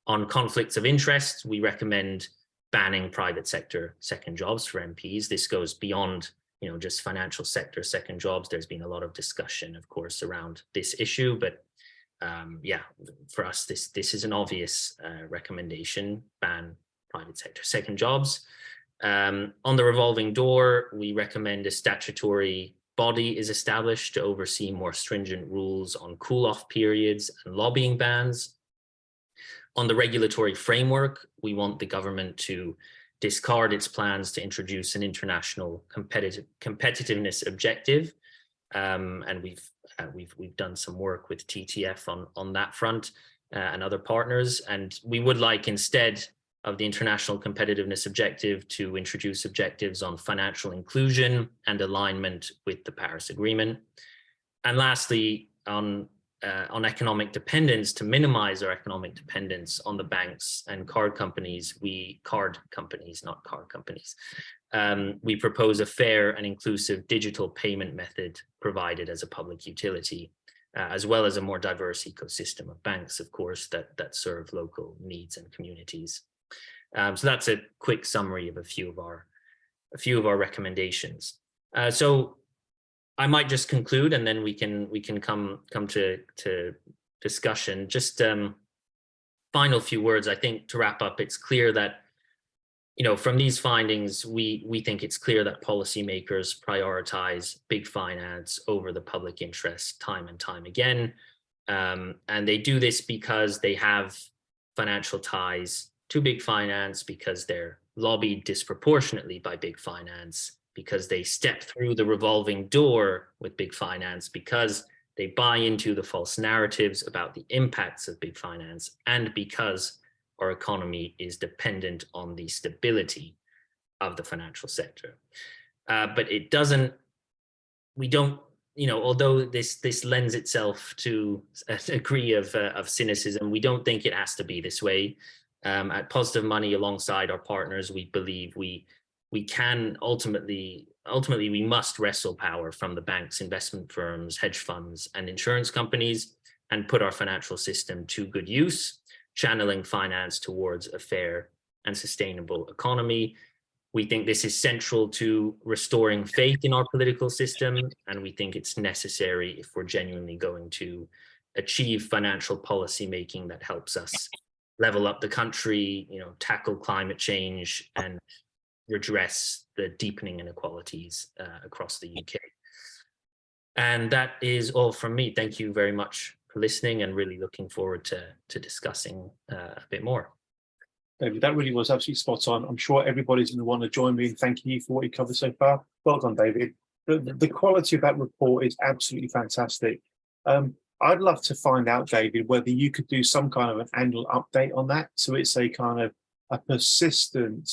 On conflicts of interest, we recommend banning private sector second jobs for MPs. This goes beyond just financial sector second jobs. There's been a lot of discussion, of course, around this issue, but yeah, for us, this is an obvious recommendation: ban private sector second jobs. On the revolving door, we recommend a statutory body is established to oversee more stringent rules on cool-off periods and lobbying bans. On the regulatory framework, we want the government to discard its plans to introduce an international competitiveness objective, and we've done some work with TTF on that front and other partners, and we would like, instead of the international competitiveness objective, to introduce objectives on financial inclusion and alignment with the Paris Agreement. And lastly, on economic dependence, to minimize our economic dependence on the banks and card companies, we propose a fair and inclusive digital payment method provided as a public utility, as well as a more diverse ecosystem of banks, of course, that serve local needs and communities. So that's a quick summary of a few of our recommendations. So I might just conclude, and then we can come to discussion. Just final few words. I think to wrap up, it's clear that from these findings, we think it's clear that policymakers prioritize big finance over the public interest time and time again, and they do this because they have financial ties to big finance, because they're lobbied disproportionately by big finance, because they step through the revolving door with big finance, because they buy into the false narratives about the impacts of big finance, and because our economy is dependent on the stability of the financial sector. But it doesn't, we don't, although this lends itself to a degree of cynicism, we don't think it has to be this way. At Positive Money, alongside our partners, we believe we can ultimately we must wrestle power from the banks, investment firms, hedge funds, and insurance companies, and put our financial system to good use, channeling finance towards a fair and sustainable economy. We think this is central to restoring faith in our political system, and we think it's necessary if we're genuinely going to achieve financial policy making that helps us level up the country, tackle climate change, and redress the deepening inequalities across the UK. And that is all from me. Thank you very much for listening, and really looking forward to discussing a bit more. David, that really was absolutely spot on. I'm sure everybody's going to want to join me in thanking you for what you covered so far. Well done, David. The quality of that report is absolutely fantastic. I'd love to find out, David, whether you could do some kind of an annual update on that. So it's a kind of a persistent,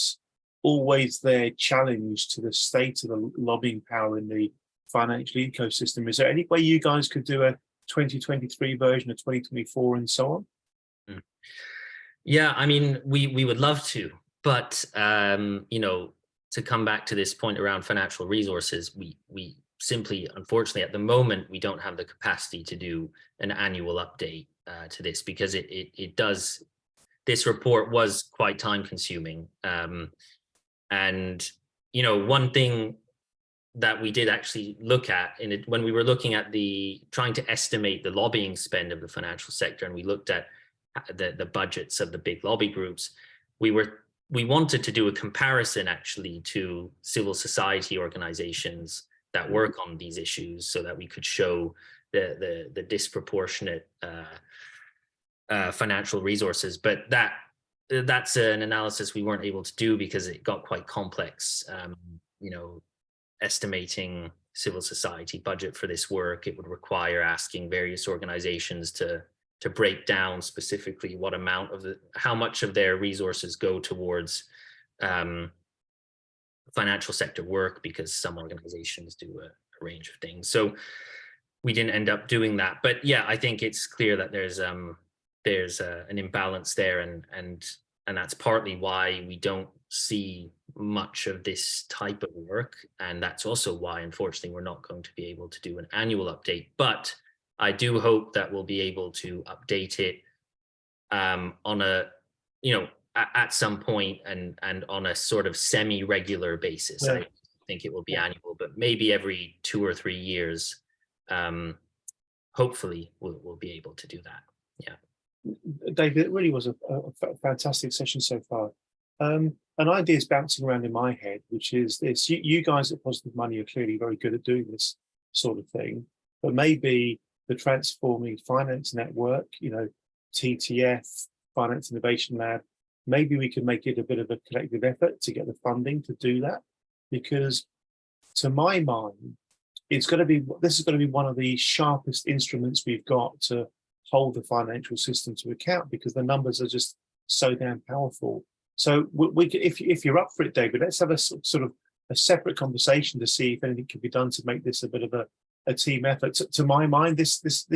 always there challenge to the state of the lobbying power in the financial ecosystem. Is there any way you guys could do a 2023 version of 2024 and so on? Yeah, I mean, we would love to, but to come back to this point around financial resources, we simply, unfortunately, at the moment, we don't have the capacity to do an annual update to this, because it does. This report was quite time consuming, and one thing that we did actually look at when we were looking at trying to estimate the lobbying spend of the financial sector, and we looked at the budgets of the big lobby groups, we wanted to do a comparison actually to civil society organizations that work on these issues, so that we could show the disproportionate financial resources. But that's an analysis we weren't able to do, because it got quite complex. Estimating civil society budget for this work, it would require asking various organizations to break down specifically what amount of how much of their resources go towards financial sector work, because some organizations do a range of things. So we didn't end up doing that. But yeah, I think it's clear that there's an imbalance there, and that's partly why we don't see much of this type of work, and that's also why, unfortunately, we're not going to be able to do an annual update. But I do hope that we'll be able to update it on a, at some point, and on a sort of semi-regular basis. Yeah. I think it will be annual, but maybe every 2 or 3 years. Hopefully, we'll be able to do that. Yeah, David, it really was a fantastic session so far. An idea is bouncing around in my head, which is this: you guys at Positive Money are clearly very good at doing this sort of thing, but maybe the Transforming Finance Network, TTF, Finance Innovation Lab, maybe we could make it a bit of a collective effort to get the funding to do that, because to my mind, this is going to be one of the sharpest instruments we've got to hold the financial system to account, because the numbers are just so damn powerful. So if you're up for it, David, let's have a sort of a separate conversation to see if anything can be done to make this a bit of a team effort. To my mind, this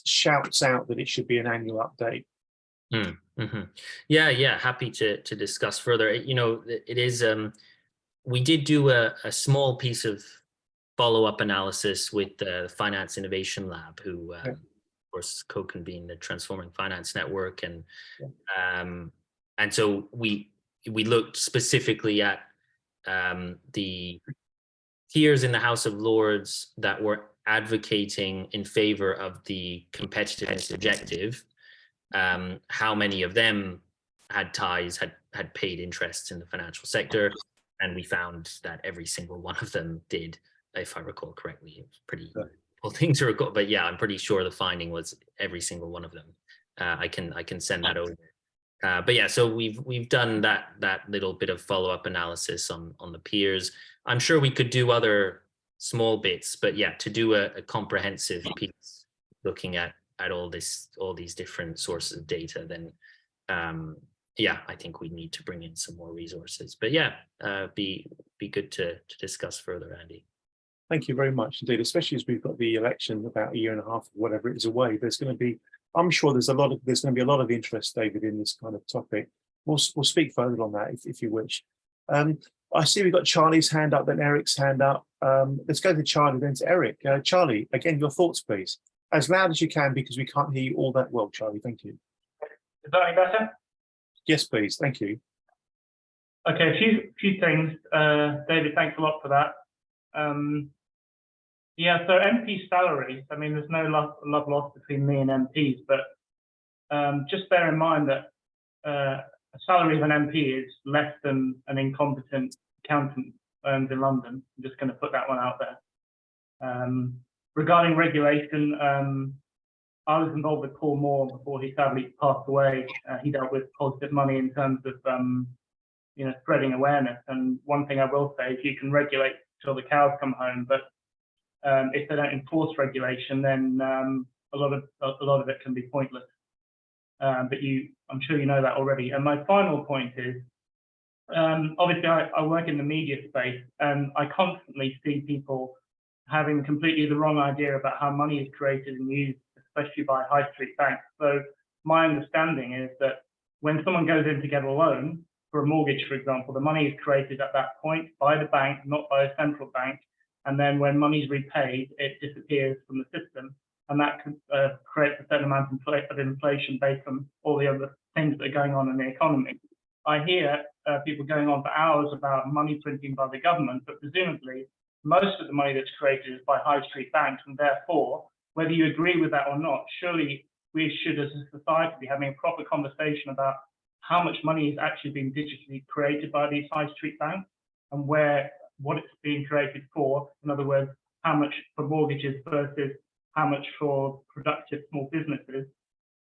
shouts out that it should be an annual update. Mm-hmm. Yeah, happy to discuss further. It is. We did do a small piece of follow-up analysis with the Finance Innovation Lab, who, of course, co-convened the Transforming Finance Network, and so we looked specifically at the peers in the House of Lords that were advocating in favor of the competitiveness objective. How many of them had ties, had paid interests in the financial sector, and we found that every single one of them did, if I recall correctly. It was pretty cool thing to recall, but yeah, I'm pretty sure the finding was every single one of them. I can send that over But yeah, so we've done that little bit of follow-up analysis on the peers. I'm sure we could do other small bits, but yeah, to do a comprehensive piece looking at all these different sources of data, then yeah, I think we need to bring in some more resources. But yeah, be good to discuss further, Andy. Thank you very much indeed, especially as we've got the election about a year and a half, whatever it is away. There's going to be, I'm sure there's going to be a lot of interest, David, in this kind of topic. We'll speak further on that if you wish. I see we've got Charlie's hand up, then Eric's hand up. Let's go to Charlie, then to Eric. Charlie, again, your thoughts, please. As loud as you can, because we can't hear you all that well, Charlie. Thank you. Is that any better? Yes, please. Thank you. Okay, a few things. David, thanks a lot for that. Yeah, so MP salaries, I mean, there's no love lost between me and MPs, but just bear in mind that a salary of an MP is less than an incompetent accountant earns in London. I'm just going to put that one out there. Regarding regulation, I was involved with Paul Moore before he sadly passed away. He dealt with positive money in terms of spreading awareness. And one thing I will say is you can regulate till the cows come home, but if they don't enforce regulation, then a lot of it can be pointless. But I'm sure you know that already. And my final point is, obviously I work in the media space, and I constantly see people having completely the wrong idea about how money is created and used, especially by high street banks. So my understanding is that when someone goes in to get a loan for a mortgage, for example, the money is created at that point by the bank, not by a central bank. And then when money is repaid, it disappears from the system. And that creates a certain amount of inflation based on all the other things that are going on in the economy. I hear people going on for hours about money printing by the government, but presumably most of the money that's created is by high street banks. And therefore, whether you agree with that or not, surely we should as a society be having a proper conversation about how much money is actually being digitally created by these high street banks and what it's being created for. In other words, how much for mortgages versus how much for productive small businesses,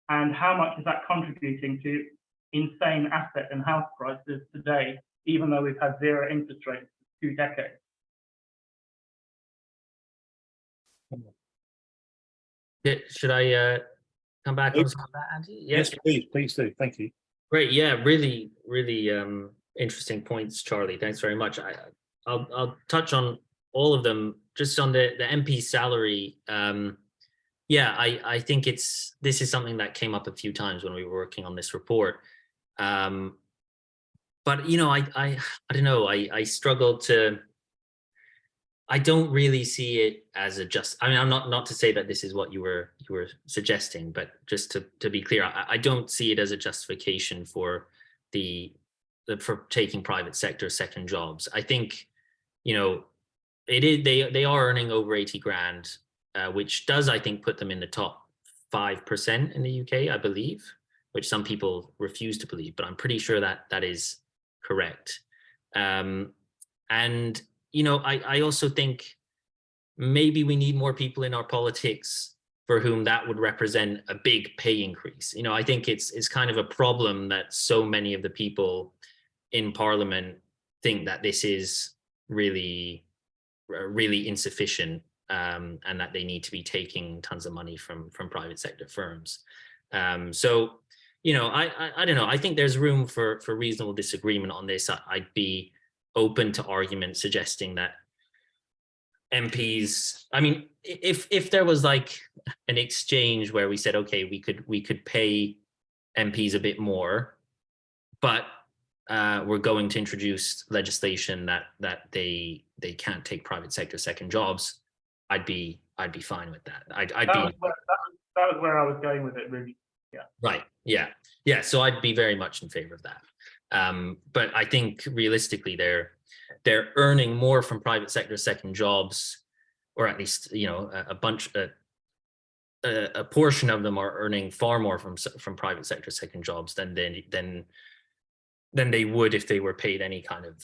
and how much is that contributing to insane asset and house prices today, even though we've had zero interest rates for 2 decades. Should I come back on some of that, Andy? Yes, please do. Thank you. Great. Yeah, really interesting points, Charlie. Thanks very much. I'll touch on all of them. Just on the MP salary. Yeah, I think this is something that came up a few times when we were working on this report. But I don't know. I struggled to. I don't really see it as I mean, I'm not to say that this is what you were suggesting, but just to be clear, I don't see it as a justification for for taking private sector second jobs. I think, it is they are earning over 80 grand, which does, I think, put them in the top 5% in the UK, I believe, which some people refuse to believe, but I'm pretty sure that is correct. I also think maybe we need more people in our politics for whom that would represent a big pay increase. I think it's kind of a problem that so many of the people in Parliament think that this is really insufficient, and that they need to be taking tons of money from private sector firms. I don't know. I think there's room for reasonable disagreement on this. I'd be open to argument suggesting that MPs, I mean, if there was like an exchange where we said, okay, we could pay MPs a bit more, but we're going to introduce legislation that they can't take private sector second jobs, I'd be fine with that. That was where I was going with it, really. Yeah. Right. Yeah. So I'd be very much in favor of that. But I think realistically, they're earning more from private sector second jobs, or at least a portion of them are earning far more from private sector second jobs than they would if they were paid any kind of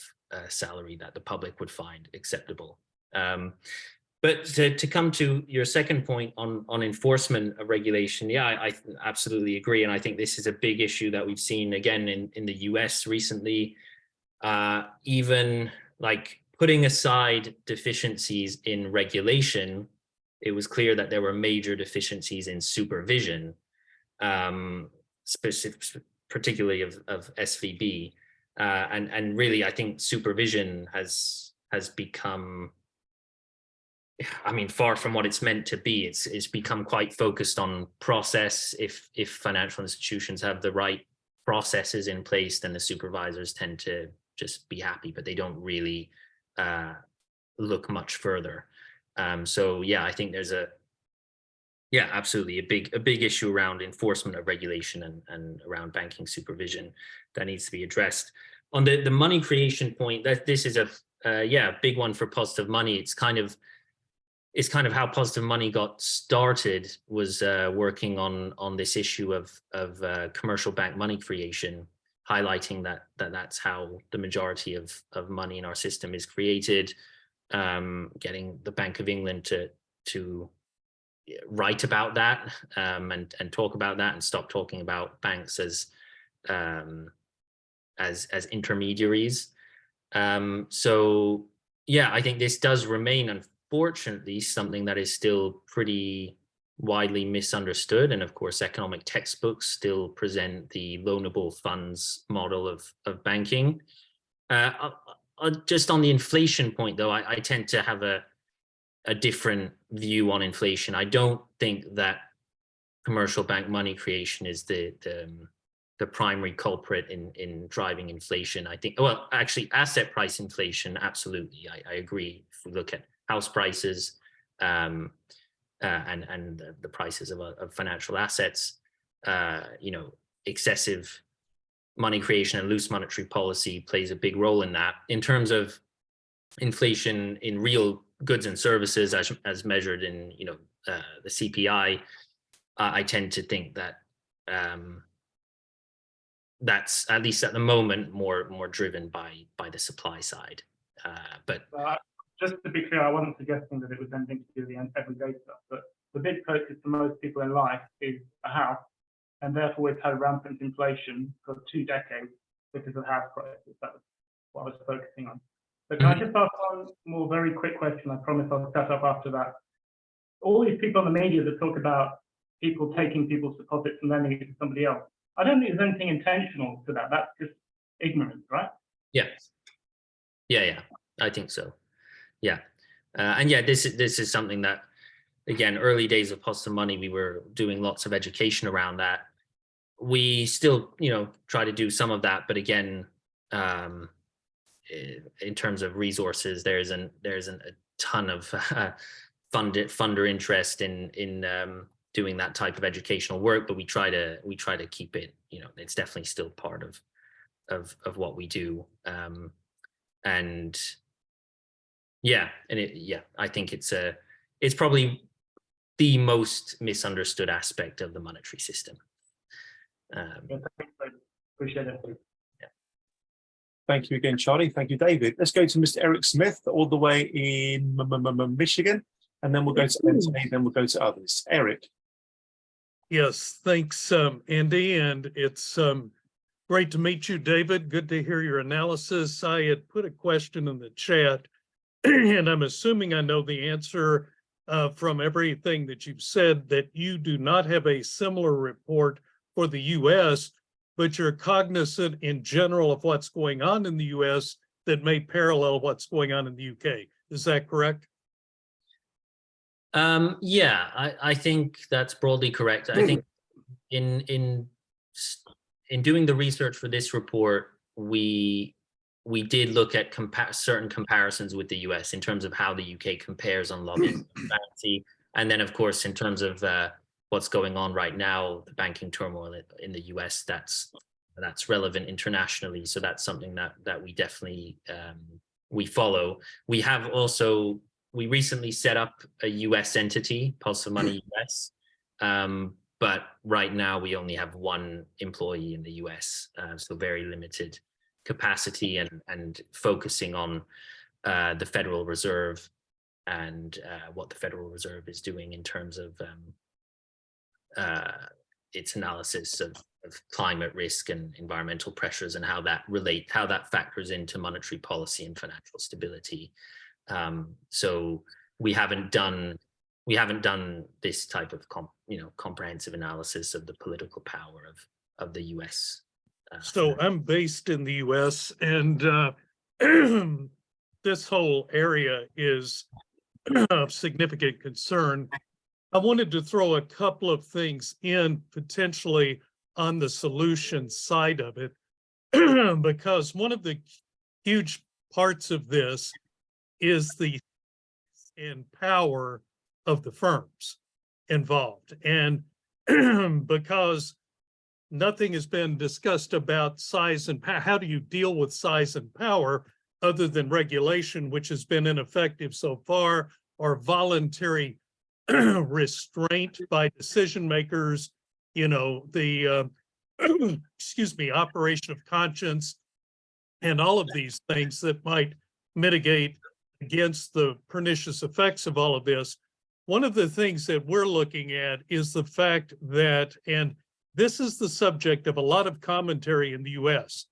salary that the public would find acceptable. But to come to your second point on enforcement of regulation, yeah, I absolutely agree. And I think this is a big issue that we've seen again in the US recently. Even like putting aside deficiencies in regulation, it was clear that there were major deficiencies in supervision, particularly of SVB. And really, I think supervision has become, I mean, far from what it's meant to be. It's become quite focused on process. If financial institutions have the right processes in place, then the supervisors tend to just be happy, but they don't really look much further. So yeah, I think there's absolutely a big issue around enforcement of regulation and around banking supervision that needs to be addressed. On the money creation point, that this is a big one for Positive Money. It's kind of how Positive Money got started, was working on this issue of commercial bank money creation, highlighting that's how the majority of money in our system is created, getting the Bank of England to write about that and talk about that and stop talking about banks as intermediaries. So yeah, I think this does remain, unfortunately, something that is still pretty widely misunderstood. And of course, economic textbooks still present the loanable funds model of banking. Just on the inflation point, though, I tend to have a different view on inflation. I don't think that commercial bank money creation is the primary culprit in driving inflation. I think, well, actually, asset price inflation, absolutely, I agree. If we look at house prices and the prices of financial assets, excessive money creation and loose monetary policy plays a big role in that. In terms of inflation in real goods and services, as measured in the CPI, I tend to think that that's, at least at the moment, more driven by the supply side. But just to be clear, I wasn't suggesting that it was anything to do with the everyday stuff, but the big focus for most people in life is a house, and therefore we've had rampant inflation for 2 decades because of house prices. That was what I was focusing on. But can I just ask one more very quick question? I promise I'll shut up after that. All these people in the media that talk about people taking people's deposits and lending it to somebody else, I don't think there's anything intentional to that. That's just ignorance, right? Yeah, I think so. Yeah, and yeah, this is something that, again, early days of Positive Money, we were doing lots of education around that. We still, try to do some of that, but again, in terms of resources, there isn't a ton of funder interest in doing that type of educational work. But we try to keep it. It's definitely still part of what we do. And yeah, I think it's probably the most misunderstood aspect of the monetary system. Appreciate it. Yeah. Thank you again, Charlie. Thank you, David. Let's go to Mr. Eric Smith, all the way in Michigan, and then we'll go to Anthony, then we'll go to others. Eric. Yes, thanks, Andy, and it's great to meet you, David. Good to hear your analysis. I had put a question in the chat, and I'm assuming I know the answer from everything that you've said, that you do not have a similar report for the U.S., but you're cognizant in general of what's going on in the U.S. that may parallel what's going on in the U.K. Is that correct? Yeah, I think that's broadly correct. I think in doing the research for this report, we did look at certain comparisons with the US in terms of how the UK compares on lobbying transparency. And then, of course, in terms of what's going on right now, the banking turmoil in the US, that's relevant internationally. So that's something that we definitely we follow. We recently set up a US entity, Positive Money US, but right now we only have one employee in the US, so very limited capacity and focusing on the Federal Reserve and what the Federal Reserve is doing in terms of its analysis of climate risk and environmental pressures, and how that factors into monetary policy and financial stability. So we haven't done this type of comprehensive analysis of the political power of the U.S. So I'm based in the US, and this whole area is of significant concern. I wanted to throw a couple of things in potentially on the solution side of it, because one of the huge parts of this is the power of the firms involved. And because nothing has been discussed about size and power, how do you deal with size and power other than regulation, which has been ineffective so far, or voluntary restraint by decision makers, the excuse me, operation of conscience, and all of these things that might mitigate against the pernicious effects of all of this. One of the things that we're looking at is the fact that, and this is the subject of a lot of commentary in the US,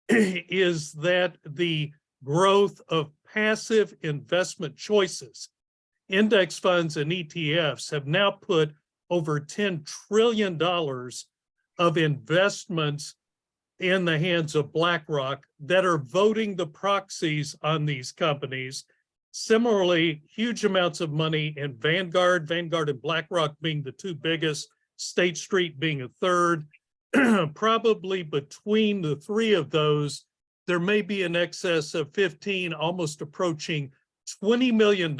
is that the growth of passive investment choices, index funds and ETFs, have now put over $10 trillion of investments in the hands of BlackRock that are voting the proxies on these companies. Similarly, huge amounts of money in Vanguard and BlackRock being the two biggest, State Street being a third. Probably between the three of those, there may be in excess of 15, almost approaching $20 million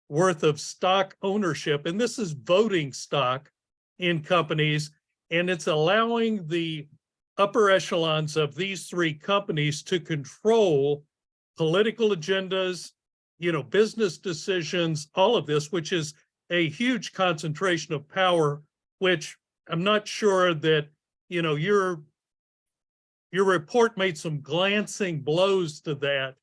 worth of stock ownership. And this is voting stock in companies, and it's allowing the upper echelons of these three companies to control political agendas, business decisions, all of this, which is a huge concentration of power, which I'm not sure that, your report made some glancing blows to that,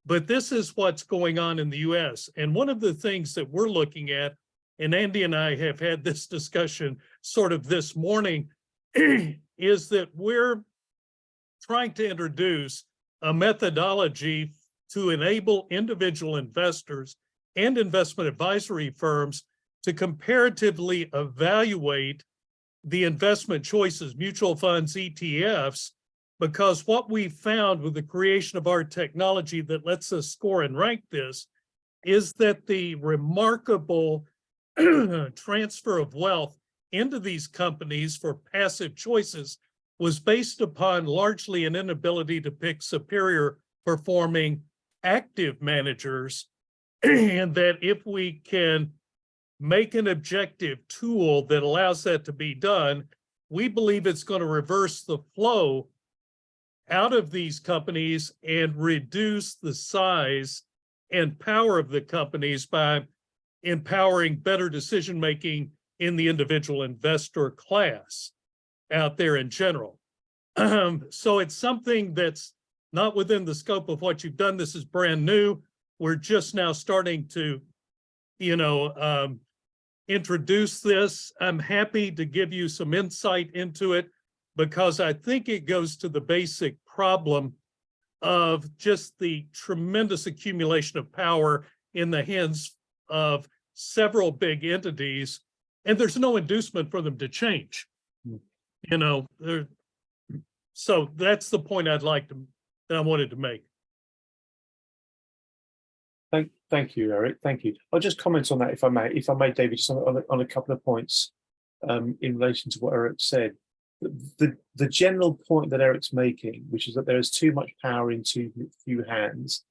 but this is what's going on in the US. And one of the things that we're looking at, and Andy and I have had this discussion sort of this morning, is that we're trying to introduce a methodology to enable individual investors and investment advisory firms to comparatively evaluate the investment choices, mutual funds, ETFs, because what we found with the creation of our technology that lets us score and rank this is that the remarkable transfer of wealth into these companies for passive choices was based upon largely an inability to pick superior performing active managers, and that if we can make an objective tool that allows that to be done, we believe it's going to reverse the flow out of these companies and reduce the size and power of the companies by empowering better decision-making in the individual investor class out there in general. So it's something that's not within the scope of what you've done. This is brand new. We're just now starting to, introduce this. I'm happy to give you some insight into it because I think it goes to the basic problem of just the tremendous accumulation of power in the hands of several big entities, and there's no inducement for them to change. So that's the point that I wanted to make. Thank you, Eric. Thank you. I'll just comment on that, if I may, David, just on a couple of points in relation to what Eric said. The general point that Eric's making, which is that there is too much power in too few hands,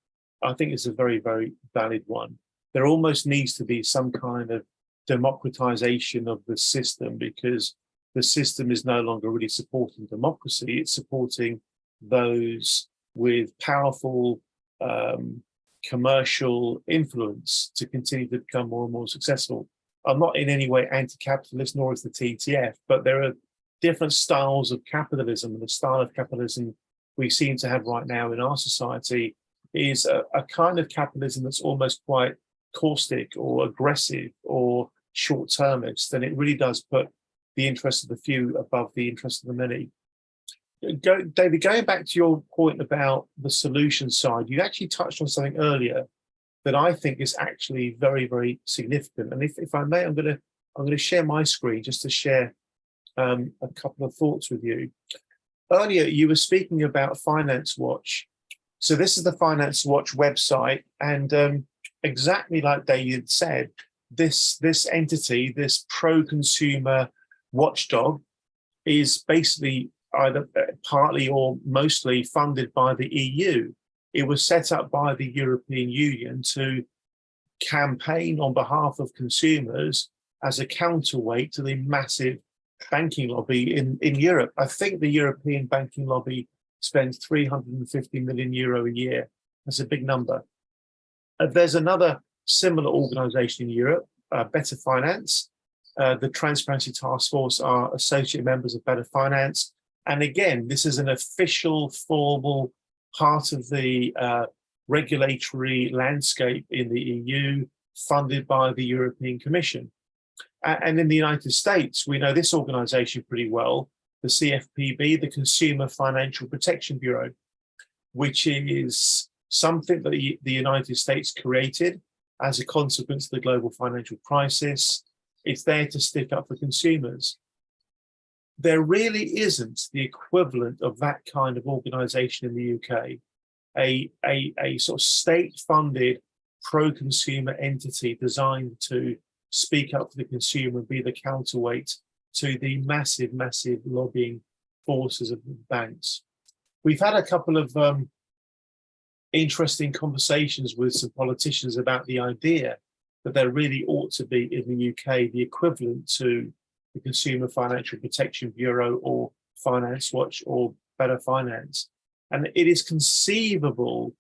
I think is a very, very valid one. There almost needs to be some kind of democratization of the system, because the system is no longer really supporting democracy. It's supporting those with powerful commercial influence to continue to become more and more successful. I'm not in any way anti-capitalist, nor is the TTF, but there are different styles of capitalism, and the style of capitalism we seem to have right now in our society is a kind of capitalism that's almost quite caustic or aggressive or short-termist, and it really does put the interest of the few above the interest of the many. David, going back to your point about the solution side, you actually touched on something earlier that I think is actually very, very significant. And if I may, I'm going to share my screen just to share a couple of thoughts with you. Earlier, you were speaking about Finance Watch. So this is the Finance Watch website, and exactly like David said, this entity, this pro-consumer watchdog, is basically either partly or mostly funded by the EU. It was set up by the European Union to campaign on behalf of consumers as a counterweight to the massive banking lobby in Europe. I think the European banking lobby spends 350 million euro a year. That's a big number. There's another similar organization in Europe, Better Finance. The Transparency Task Force are associate members of Better Finance. And again, this is an official, formal part of the regulatory landscape in the EU, funded by the European Commission. And in the United States, we know this organization pretty well, the CFPB, the Consumer Financial Protection Bureau, which is something that the United States created as a consequence of the global financial crisis. It's there to stick up for consumers. There really isn't the equivalent of that kind of organization in the UK, a sort of state-funded pro-consumer entity designed to speak up for the consumer and be the counterweight to the massive, massive lobbying forces of the banks. We've had a couple of interesting conversations with some politicians about the idea that there really ought to be in the UK the equivalent to the Consumer Financial Protection Bureau or Finance Watch or Better Finance. And it is conceivable,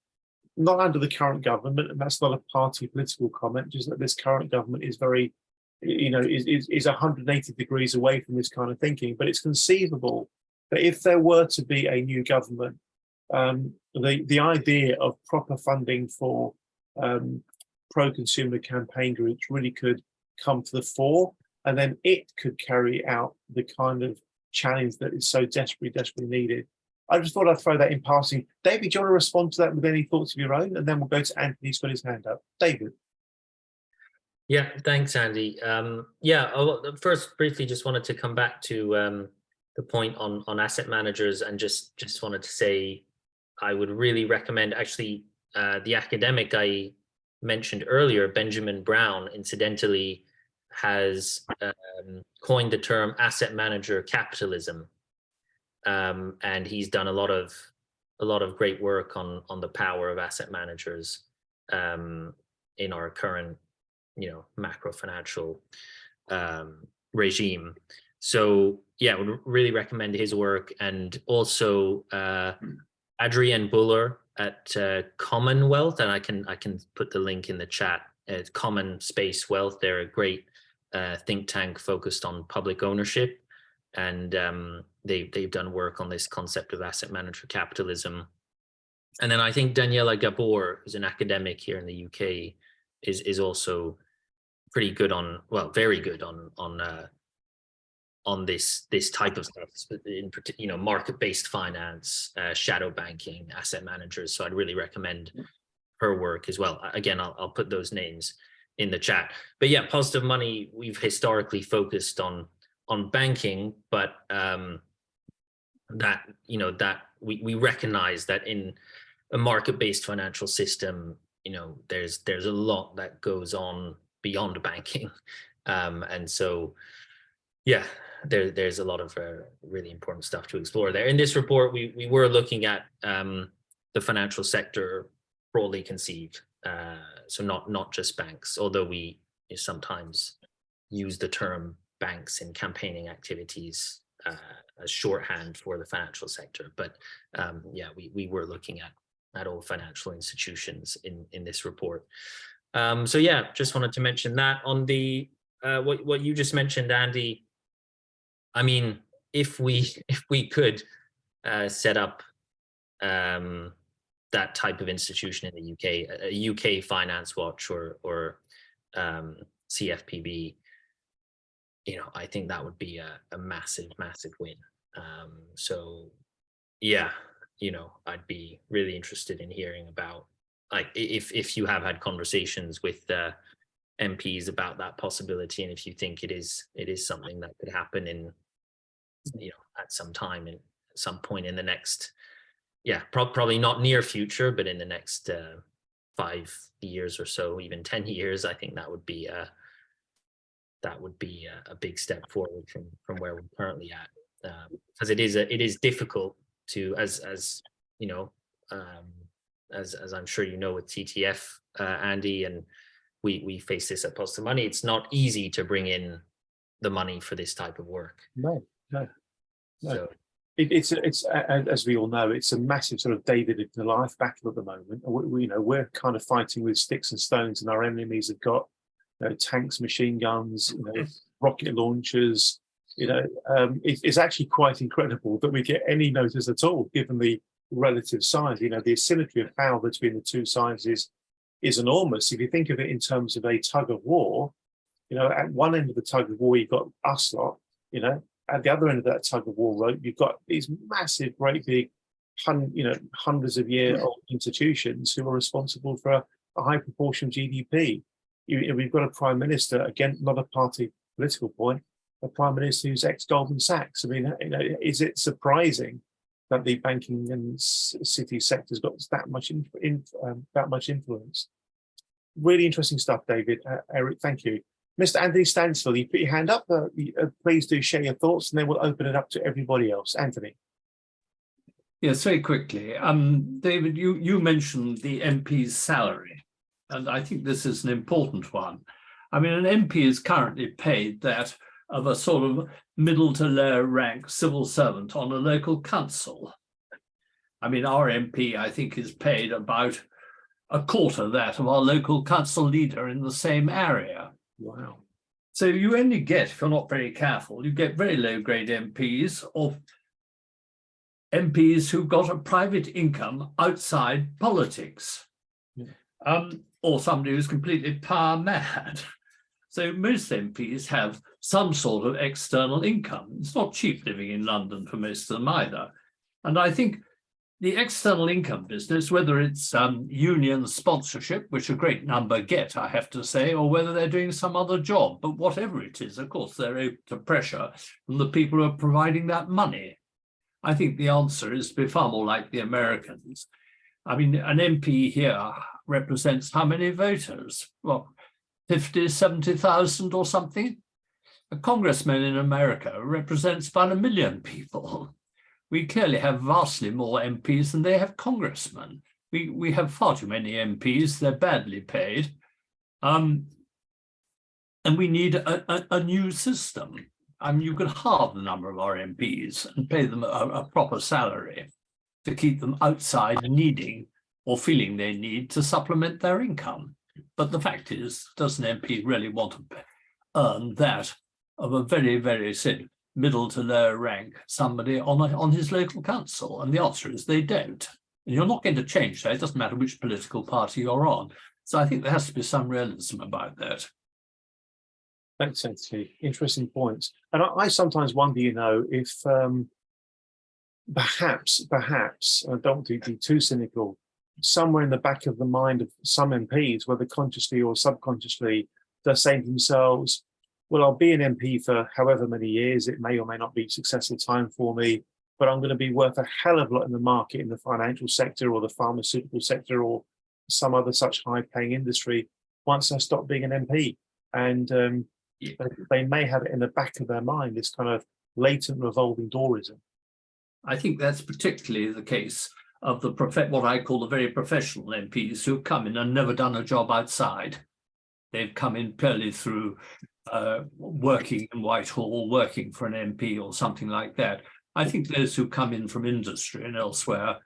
not under the current government, and that's not a party political comment, just that this current government is very, is 180 degrees away from this kind of thinking. But it's conceivable that if there were to be a new government, the idea of proper funding for pro-consumer campaign groups really could come to the fore, and then it could carry out the kind of challenge that is so desperately needed. I just thought I'd throw that in passing. David, do you want to respond to that with any thoughts of your own? And then we'll go to Anthony, who's got his hand up. David. Yeah, thanks, Andy. First, briefly, just wanted to come back to the point on asset managers, and just wanted to say I would really recommend, actually, the academic I mentioned earlier, Benjamin Brown, incidentally, has coined the term asset manager capitalism. And he's done a lot of great work on the power of asset managers in our current, macro financial regime. So yeah, I would really recommend his work, and also Adrienne Buller at Commonwealth, and I can put the link in the chat. Common Space Wealth. They're a great think tank focused on public ownership, and they've done work on this concept of asset manager capitalism. And then I think Daniela Gabor, who's an academic here in the UK, is also pretty good very good on this type of stuff, in particular, market-based finance, shadow banking, asset managers. So I'd really recommend her work as well. Again, I'll put those names in the chat. But yeah, Positive Money, we've historically focused on banking, but that we recognize that in a market-based financial system, there's a lot that goes on beyond banking, and so yeah, there's a lot of really important stuff to explore there. In this report, we were looking at the financial sector broadly conceived, so not just banks, although we sometimes use the term banks in campaigning activities as shorthand for the financial sector. But yeah, we were looking at all financial institutions in this report. So yeah, just wanted to mention that. On the what you just mentioned, Andy, I mean, if we could set up that type of institution in the UK, a UK Finance Watch or CFPB, I think that would be a massive win. So yeah, I'd be really interested in hearing about, like, if you have had conversations with MPs about that possibility, and if you think it is something that could happen in, at some point in the next, probably not near future, but in the next 5 years or so, even 10 years, I think that would be a big step forward from where we're currently at, because it is difficult to, as I'm sure with TTF, Andy, and we face this at Positive Money. It's not easy to bring in the money for this type of work. No. So It's as we all know, it's a massive sort of David and Goliath battle at the moment. We're kind of fighting with sticks and stones, and our enemies have got tanks, machine guns, rocket launchers. It's actually quite incredible that we get any notice at all, given the relative size. The asymmetry of power between the two sides is enormous. If you think of it in terms of a tug of war, at one end of the tug of war, you've got us lot, at the other end of that tug of war rope, you've got these massive, great big, hundreds of year old institutions who are responsible for a high proportion of GDP. We've got a prime minister, again, not a party political point, a prime minister who's ex-Goldman Sachs. I mean, is it surprising that the banking and city sector's got that much influence? Really interesting stuff, David. Eric, thank you. Mr. Anthony Stansfield, you put your hand up. Please do share your thoughts, and then we'll open it up to everybody else. Anthony. Yes, very quickly. David, you mentioned the MP's salary, and I think this is an important one. I mean, an MP is currently paid that of a sort of middle to lower rank civil servant on a local council. I mean, our MP, I think, is paid about a quarter that of our local council leader in the same area. Wow. So you only get, if you're not very careful, you get very low-grade MPs, or MPs who've got a private income outside politics, or somebody who's completely power mad. So most MPs have some sort of external income. It's not cheap living in London for most of them either. And I think the external income business, whether it's union sponsorship, which a great number get, I have to say, or whether they're doing some other job, but whatever it is, of course, they're open to pressure from the people who are providing that money. I think the answer is to be far more like the Americans. I mean, an MP here represents how many voters? Well, 50, 70,000 or something? A congressman in America represents about 1 million people. We clearly have vastly more MPs than they have congressmen. We have far too many MPs, they're badly paid. And we need a new system. I mean, you could halve the number of our MPs and pay them a proper salary to keep them outside needing or feeling they need to supplement their income. But the fact is, does an MP really want to earn that of a very, very middle to lower rank somebody on his local council? And the answer is they don't. And you're not going to change that. It doesn't matter which political party you're on. So I think there has to be some realism about that. Thanks, Anthony. Interesting points. And I sometimes wonder, if perhaps, I don't want to be too cynical, somewhere in the back of the mind of some MPs, whether consciously or subconsciously, they're saying to themselves, well, I'll be an MP for however many years, it may or may not be a successful time for me, but I'm going to be worth a hell of a lot in the market, in the financial sector or the pharmaceutical sector or some other such high-paying industry once I stop being an MP. And they may have it in the back of their mind, this kind of latent revolving doorism. I think that's particularly the case of what I call the very professional MPs who've come in and never done a job outside. They've come in purely through working in Whitehall, working for an MP or something like that. I think those who come in from industry and elsewhere,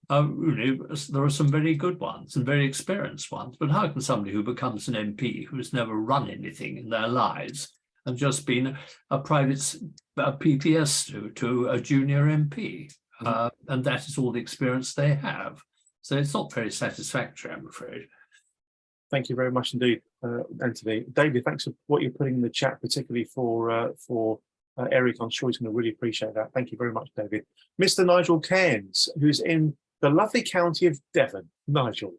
there are some very good ones and very experienced ones. But how can somebody who becomes an MP who has never run anything in their lives and just been a private PPS to a junior MP, and that is all the experience they have? So it's not very satisfactory, I'm afraid. Thank you very much indeed, Anthony. David, thanks for what you're putting in the chat, particularly for Eric. I'm sure he's going to really appreciate that. Thank you very much, David. Mr. Nigel Cairns, who's in the lovely county of Devon. Nigel.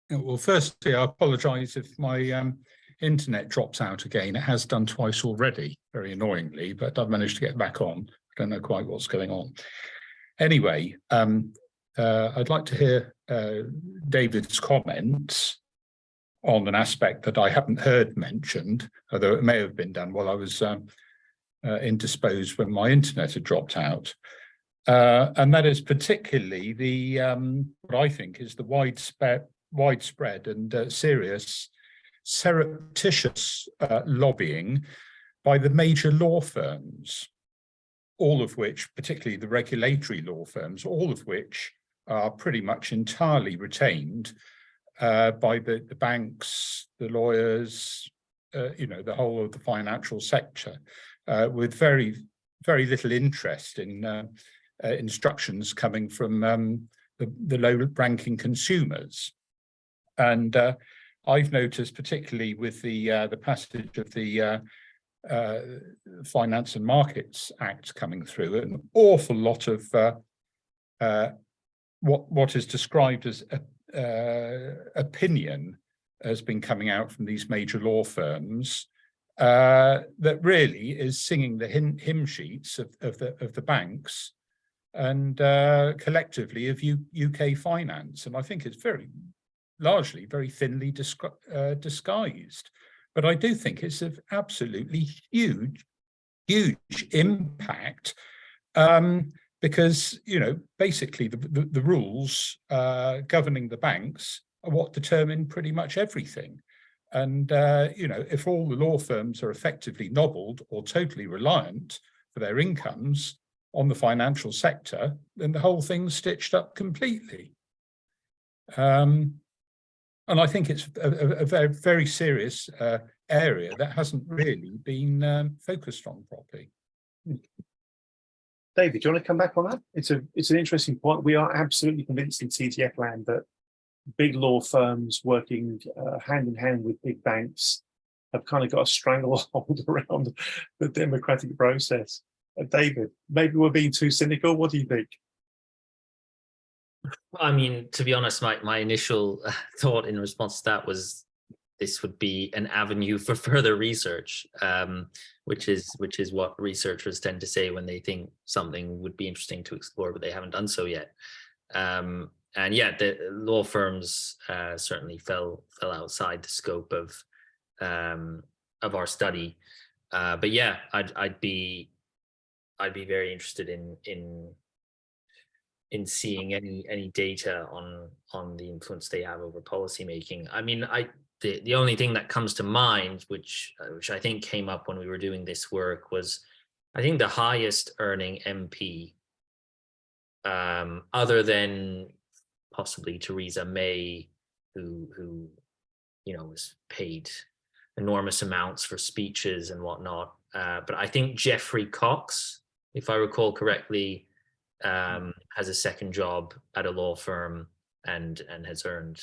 Well, firstly, I apologise if my internet drops out again. It has done twice already, very annoyingly, but I've managed to get back on. I don't know quite what's going on. Anyway, I'd like to hear David's comments on an aspect that I haven't heard mentioned, although it may have been done while I was indisposed when my internet had dropped out. And that is particularly the what I think is the widespread and serious surreptitious lobbying by the major law firms, all of which, particularly the regulatory law firms, all of which are pretty much entirely retained by the banks, the lawyers, the whole of the financial sector, with very, very little interest in instructions coming from the low-ranking consumers. And I've noticed, particularly with the passage of the Finance and Markets Act coming through, an awful lot of what is described as opinion has been coming out from these major law firms that really is singing the hymn sheets of the banks and collectively of UK finance. And I think it's largely very thinly disguised. But I do think it's of absolutely huge impact, because basically the rules governing the banks are what determine pretty much everything. And if all the law firms are effectively nobbled or totally reliant for their incomes on the financial sector, then the whole thing's stitched up completely. And I think it's a very, very serious area that hasn't really been focused on properly. David, do you want to come back on that? It's an interesting point. We are absolutely convinced in TTF land that big law firms working hand in hand with big banks have kind of got a stranglehold around the democratic process. David, maybe we're being too cynical. What do you think? I mean, to be honest, my initial thought in response to that was this would be an avenue for further research, which is what researchers tend to say when they think something would be interesting to explore, but they haven't done so yet. And yeah, the law firms certainly fell outside the scope of our study. But yeah, I'd be very interested in seeing any data on the influence they have over policymaking. I mean, the only thing that comes to mind, which I think came up when we were doing this work, was I think the highest earning MP, other than possibly Theresa May, who was paid enormous amounts for speeches and whatnot. But I think Geoffrey Cox, if I recall correctly, has a second job at a law firm and has earned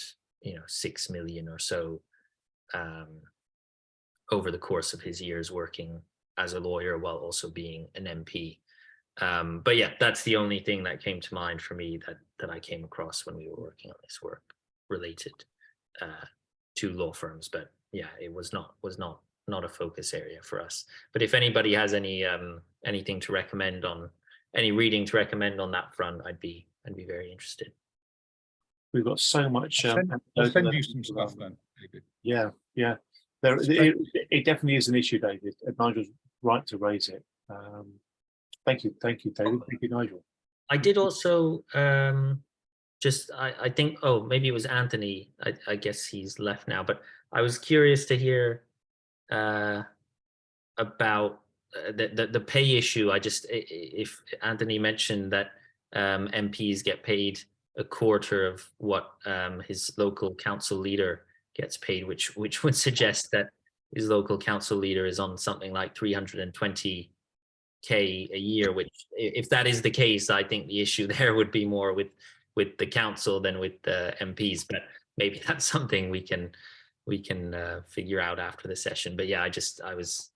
6 million or so over the course of his years working as a lawyer while also being an MP. But yeah, that's the only thing that came to mind for me that I came across when we were working on this work related to law firms. But yeah, it was not a focus area for us. But if anybody has anything to recommend on any reading to recommend on that front, I'd be very interested. We've got so much. I'll send you some stuff then, David. Yeah. It definitely is an issue, David. Nigel's right to raise it. Thank you, David. Thank you, Nigel. I did also I think, maybe it was Anthony. I guess he's left now, but I was curious to hear about the pay issue. If Anthony mentioned that MPs get paid a quarter of what his local council leader gets paid, which would suggest that his local council leader is on something like 320K a year, which, if that is the case, I think the issue there would be more with with the council than with the MPs, but maybe that's something we can figure out after the session. But yeah, I was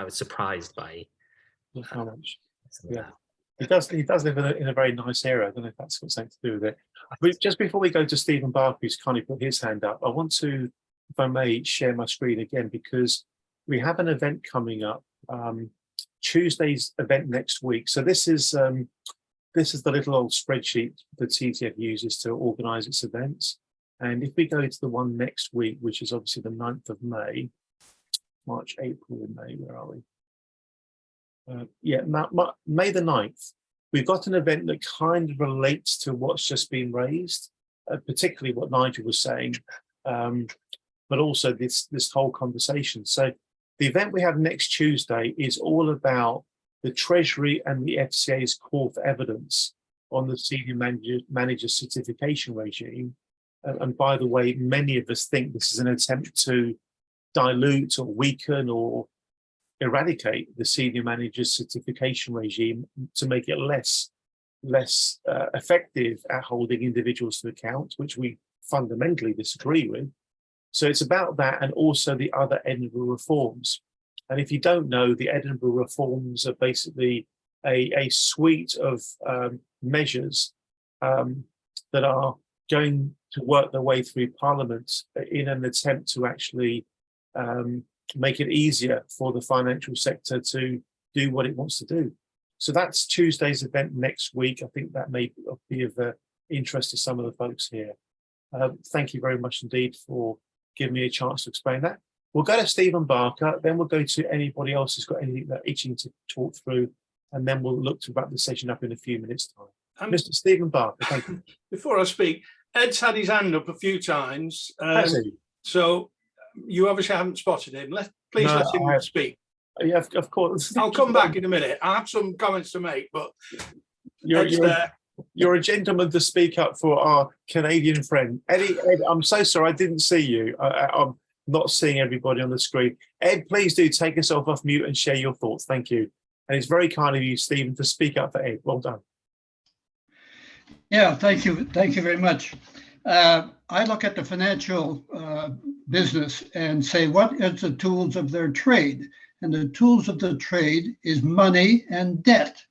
surprised by How much? some of Yeah. that. He does live in a very nice area. I don't know if that's got something to do with it. But just before we go to Stephen Barker, who's kindly put his hand up, I want to, if I may, share my screen again, because we have an event coming up, Tuesday's event next week. So this is the little old spreadsheet that TTF uses to organise its events. And if we go to the one next week, which is obviously the 9th of May, March, April, and May, where are we? May the 9th, we've got an event that kind of relates to what's just been raised, particularly what Nigel was saying, but also this whole conversation. So the event we have next Tuesday is all about the Treasury and the FCA's call for evidence on the senior manager certification regime. And by the way, many of us think this is an attempt to dilute or weaken or eradicate the senior manager's certification regime to make it less effective at holding individuals to account, which we fundamentally disagree with. So it's about that, and also the other Edinburgh reforms. And if you don't know, the Edinburgh reforms are basically a suite of measures that are going to work their way through Parliament in an attempt to actually make it easier for the financial sector to do what it wants to do. So that's Tuesday's event next week. I think that may be of interest to some of the folks here. Thank you very much indeed for giving me a chance to explain that. We'll go to Stephen Barker, then we'll go to anybody else who's got anything that itching to talk through, and then we'll look to wrap the session up in a few minutes' time. Mr. Stephen Barker, thank you. Before I speak, Ed's had his hand up a few times. Has he? So you obviously haven't spotted him. Please No, let him speak. Yeah, of course. I'll come back in a minute. I have some comments to make, but Ed's You're there. You're a gentleman to speak up for our Canadian friend. Ed, I'm so sorry, I didn't see you. I'm not seeing everybody on the screen. Ed, please do take yourself off mute and share your thoughts. Thank you. And it's very kind of you, Stephen, to speak up for Ed. Well done. Yeah, thank you. Thank you very much. I look at the financial business and say, what is the tools of their trade? And the tools of the trade is money and debt.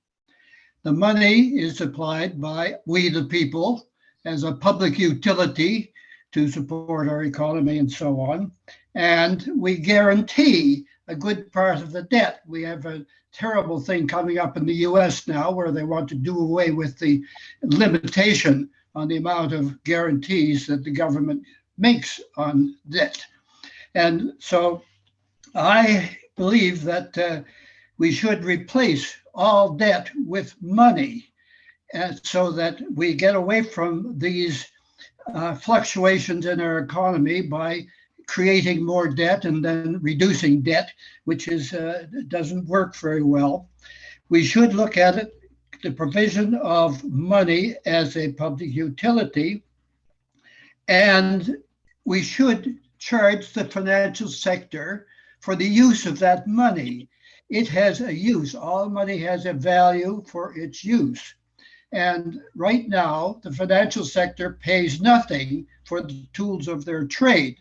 The money is supplied by we, the people, as a public utility to support our economy and so on. And we guarantee a good part of the debt. We have a terrible thing coming up in the US now where they want to do away with the limitation on the amount of guarantees that the government makes on debt. And so I believe that we should replace all debt with money, and so that we get away from these fluctuations in our economy by creating more debt and then reducing debt, which is doesn't work very well. We should look at it, the provision of money as a public utility, and we should charge the financial sector for the use of that money. It has a use. All money has a value for its use. And right now, the financial sector pays nothing for the tools of their trade.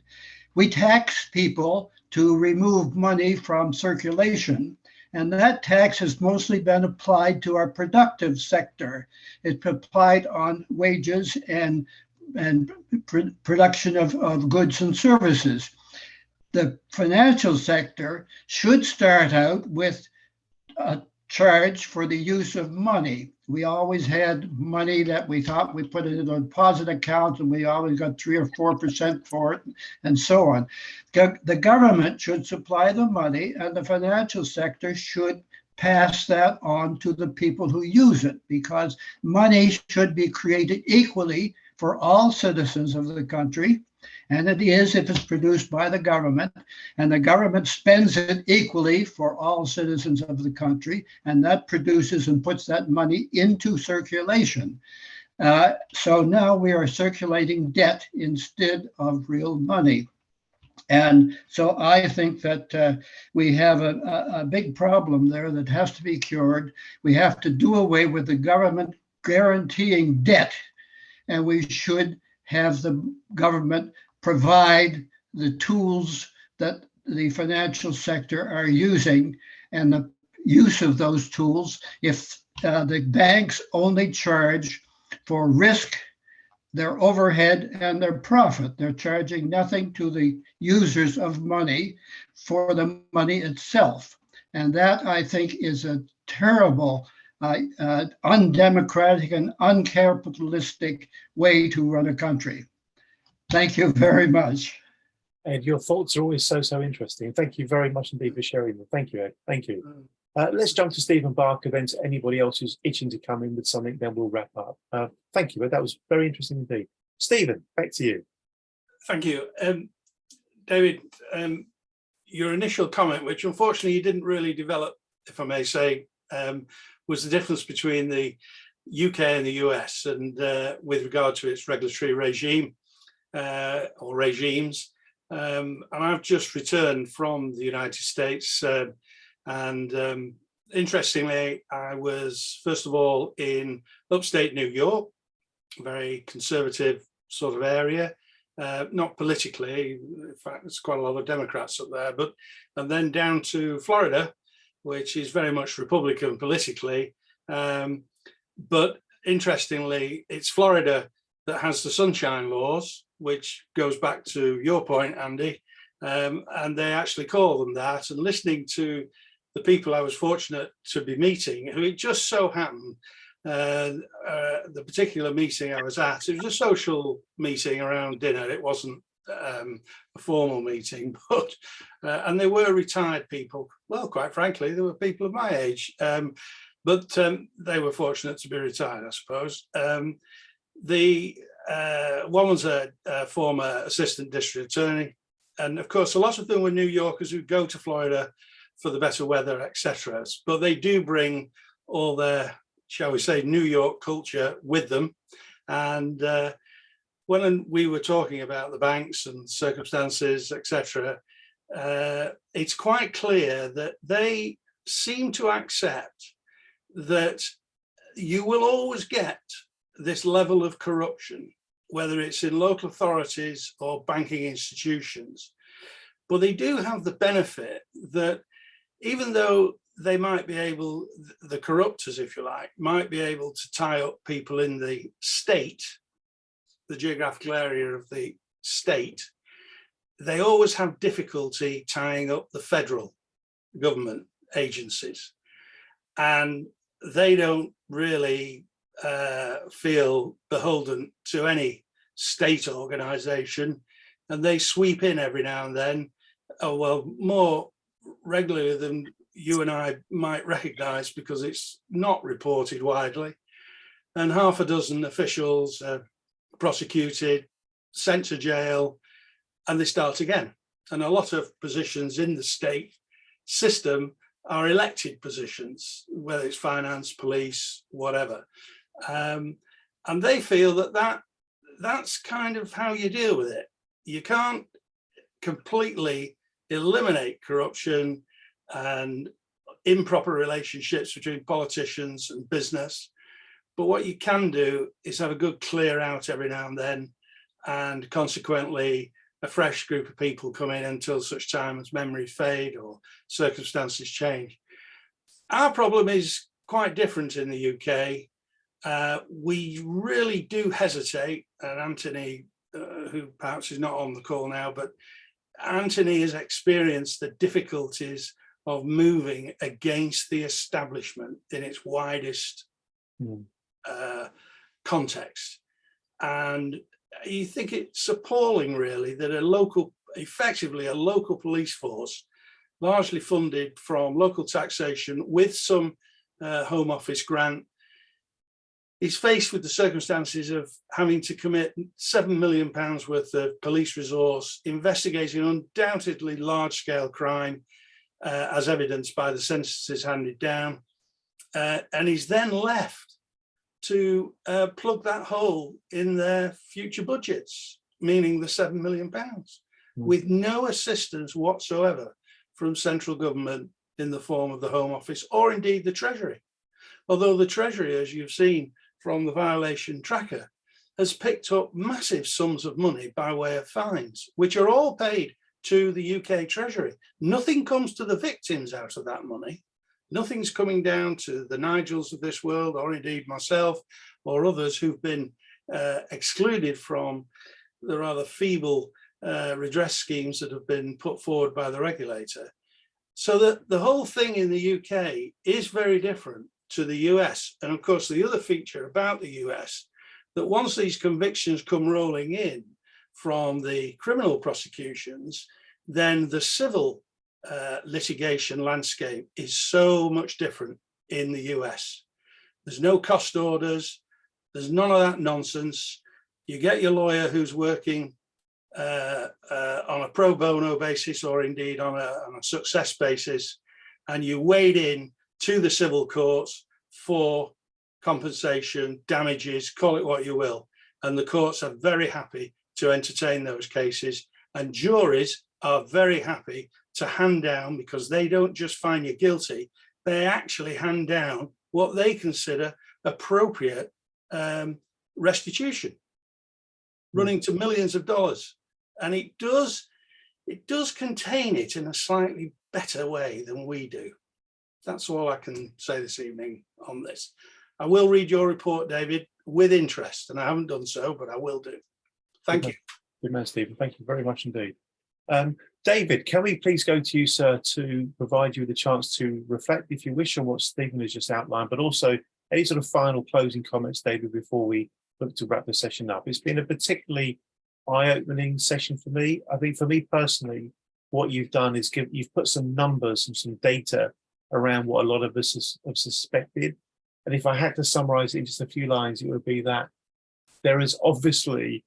We tax people to remove money from circulation, and that tax has mostly been applied to our productive sector. It's applied on wages and production of goods and services. The financial sector should start out with a charge for the use of money. We always had money that we thought we put it in a deposit account and we always got 3 or 4% for it and so on. The government should supply the money and the financial sector should pass that on to the people who use it, because money should be created equally for all citizens of the country. And it is if it's produced by the government, and the government spends it equally for all citizens of the country, and that produces and puts that money into circulation. So now we are circulating debt instead of real money. And so I think that we have a big problem there that has to be cured. We have to do away with the government guaranteeing debt, and we should have the government provide the tools that the financial sector are using, and the use of those tools. If the banks only charge for risk, their overhead, and their profit, they're charging nothing to the users of money for the money itself. And that, I think, is a terrible, undemocratic and uncapitalistic way to run a country. Thank you very much. Ed, your thoughts are always so interesting. Thank you very much indeed for sharing them. Thank you, Ed. Thank you. Let's jump to Stephen Barker, then to anybody else who's itching to come in with something, then we'll wrap up. Thank you, Ed. That was very interesting indeed. Stephen, back to you. Thank you. David, your initial comment, which unfortunately you didn't really develop, if I may say, was the difference between the UK and the US, and with regard to its regulatory regime or regimes. And I've just returned from the United States, and interestingly, I was first of all in upstate New York, very conservative sort of area, not politically. In fact, there's quite a lot of Democrats up there, and then down to Florida, which is very much Republican politically. But interestingly, it's Florida that has the sunshine laws, which goes back to your point, Andy, and they actually call them that. And listening to the people I was fortunate to be meeting, who it just so happened, the particular meeting I was at, it was a social meeting around dinner. It wasn't a formal meeting, but and they were retired people. Well, quite frankly, they were people of my age, but they were fortunate to be retired, I suppose. One was a former assistant district attorney, and of course, a lot of them were New Yorkers who go to Florida for the better weather, etc. But they do bring all their, shall we say, New York culture with them. And when we were talking about the banks and circumstances, etc., it's quite clear that they seem to accept that you will always get this level of corruption, whether it's in local authorities or banking institutions. But they do have the benefit that even though they might be able, the corruptors, if you like, might be able to tie up people in the state, the geographical area of the state, they always have difficulty tying up the federal government agencies. And they don't really feel beholden to any state organization, and they sweep in every now and then, more regularly than you and I might recognize, because it's not reported widely. And half a dozen officials are prosecuted, sent to jail, and they start again. And a lot of positions in the state system are elected positions, whether it's finance, police, whatever. And they feel that that's kind of how you deal with it. You can't completely eliminate corruption and improper relationships between politicians and business. But what you can do is have a good clear out every now and then, and consequently a fresh group of people come in until such time as memories fade or circumstances change. Our problem is quite different in the UK. We really do hesitate, and Anthony, who perhaps is not on the call now, but Anthony has experienced the difficulties of moving against the establishment in its widest context. And you think it's appalling, really, that effectively a local police force, largely funded from local taxation with some Home Office grant, is faced with the circumstances of having to commit £7 million worth of police resource, investigating undoubtedly large-scale crime, as evidenced by the censuses handed down, and is then left to plug that hole in their future budgets, meaning the £7 million, with no assistance whatsoever from central government in the form of the Home Office or indeed the Treasury. Although the Treasury, as you've seen, from the violation tracker has picked up massive sums of money by way of fines, which are all paid to the UK Treasury. Nothing comes to the victims out of that money. Nothing's coming down to the Nigels of this world, or indeed myself or others who've been excluded from the rather feeble redress schemes that have been put forward by the regulator. So that the whole thing in the UK is very different to the US. And of course, the other feature about the US, that once these convictions come rolling in from the criminal prosecutions, then the civil litigation landscape is so much different in the US. There's no cost orders, there's none of that nonsense. You get your lawyer who's working on a pro bono basis, or indeed on a success basis, and you wade in to the civil courts for compensation, damages, call it what you will. And the courts are very happy to entertain those cases, and juries are very happy to hand down, because they don't just find you guilty, they actually hand down what they consider appropriate restitution, running to millions of dollars. And it does contain it in a slightly better way than we do. That's all I can say this evening on this. I will read your report, David, with interest, and I haven't done so, but I will do. Thank you. Good man, Stephen. Thank you very much indeed. David, can we please go to you, sir, to provide you with a chance to reflect, if you wish, on what Stephen has just outlined, but also any sort of final closing comments, David, before we look to wrap the session up. It's been a particularly eye-opening session for me. I think for me personally, what you've done is you've put some numbers and some data around what a lot of us have suspected. And if I had to summarize it in just a few lines, it would be that there is obviously,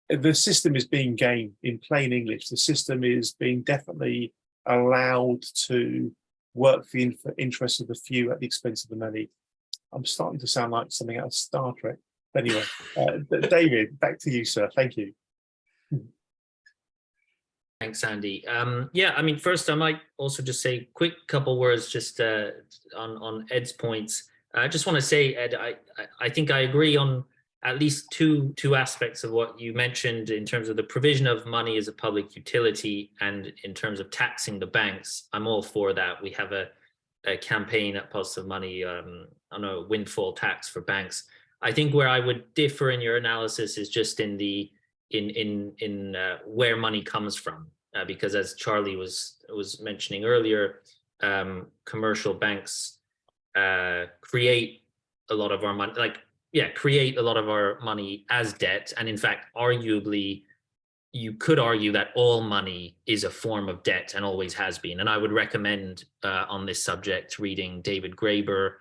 the system is being gamed in plain English. The system is being definitely allowed to work for the interests of the few at the expense of the many. I'm starting to sound like something out of Star Trek. Anyway, David, back to you, sir. Thank you. Thanks, Andy. Yeah, I mean, first, I might also just say a quick couple words just on Ed's points. I just want to say, Ed, I think I agree on at least two aspects of what you mentioned in terms of the provision of money as a public utility, and in terms of taxing the banks. I'm all for that. We have a campaign at Positive Money on a windfall tax for banks. I think where I would differ in your analysis is just in the where money comes from, because as Charlie was mentioning earlier, commercial banks create a lot of our money, create a lot of our money as debt. And in fact, arguably, you could argue that all money is a form of debt and always has been. And I would recommend on this subject reading David Graeber,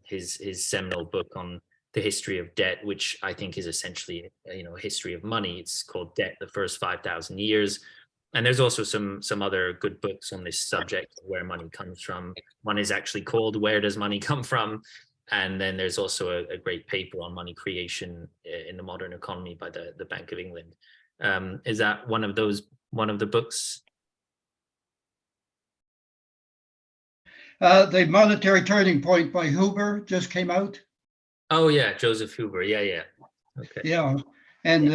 his seminal book on the history of debt, which I think is essentially a history of money. It's called Debt: The First 5,000 Years. And there's also some other good books on this subject, where money comes from. One is actually called Where Does Money Come From? And then there's also a great paper on money creation in the modern economy by the Bank of England. Is that one of the books? The Monetary Turning Point by Huber just came out. Oh yeah, Joseph Huber. Yeah. Okay. Yeah, and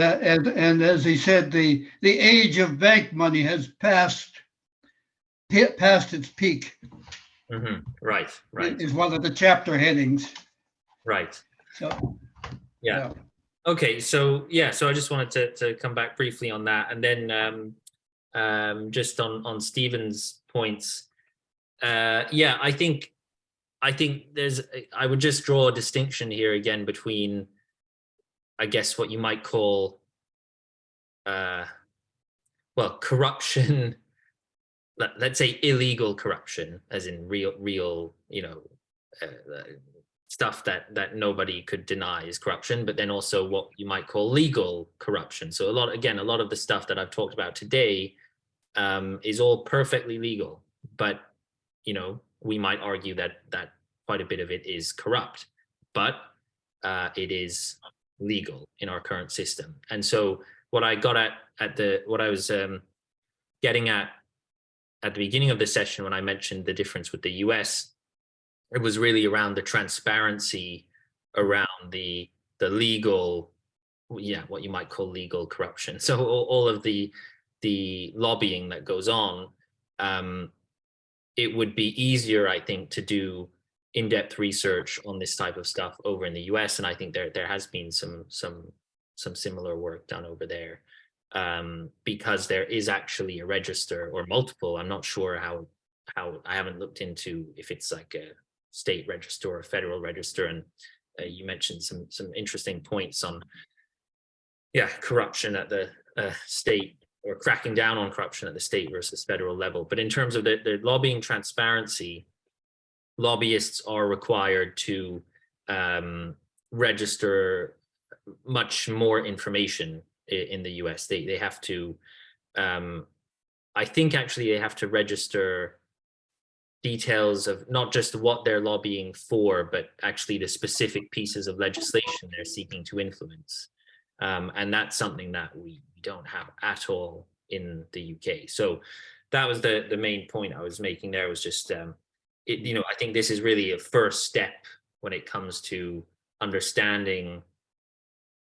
as he said, the age of bank money has passed its peak. Mm-hmm. Right. Is one of the chapter headings. Right. So, yeah. Okay. So I just wanted to come back briefly on that, and then just on Stephen's points. I think I would just draw a distinction here again between, I guess, what you might call, corruption, let's say illegal corruption, as in real, stuff that nobody could deny is corruption, but then also what you might call legal corruption. So a lot of the stuff that I've talked about today is all perfectly legal, but we might argue that quite a bit of it is corrupt, but it is legal in our current system. And so what I got what I was getting at the beginning of the session, when I mentioned the difference with the US, it was really around the transparency around the legal, what you might call legal corruption. So all of the lobbying that goes on, it would be easier, I think, to do in-depth research on this type of stuff over in the US, and I think there has been some similar work done over there, because there is actually a register, or multiple. I'm not sure how I haven't looked into if it's like a state register or a federal register. And you mentioned some interesting points on corruption at the state, or cracking down on corruption at the state versus federal level. But in terms of the lobbying transparency, lobbyists are required to register much more information in the US. They have to, I think actually they have to register details of not just what they're lobbying for, but actually the specific pieces of legislation they're seeking to influence. And that's something that we don't have at all in the UK. So that was the main point I was making there, was just, I think this is really a first step when it comes to understanding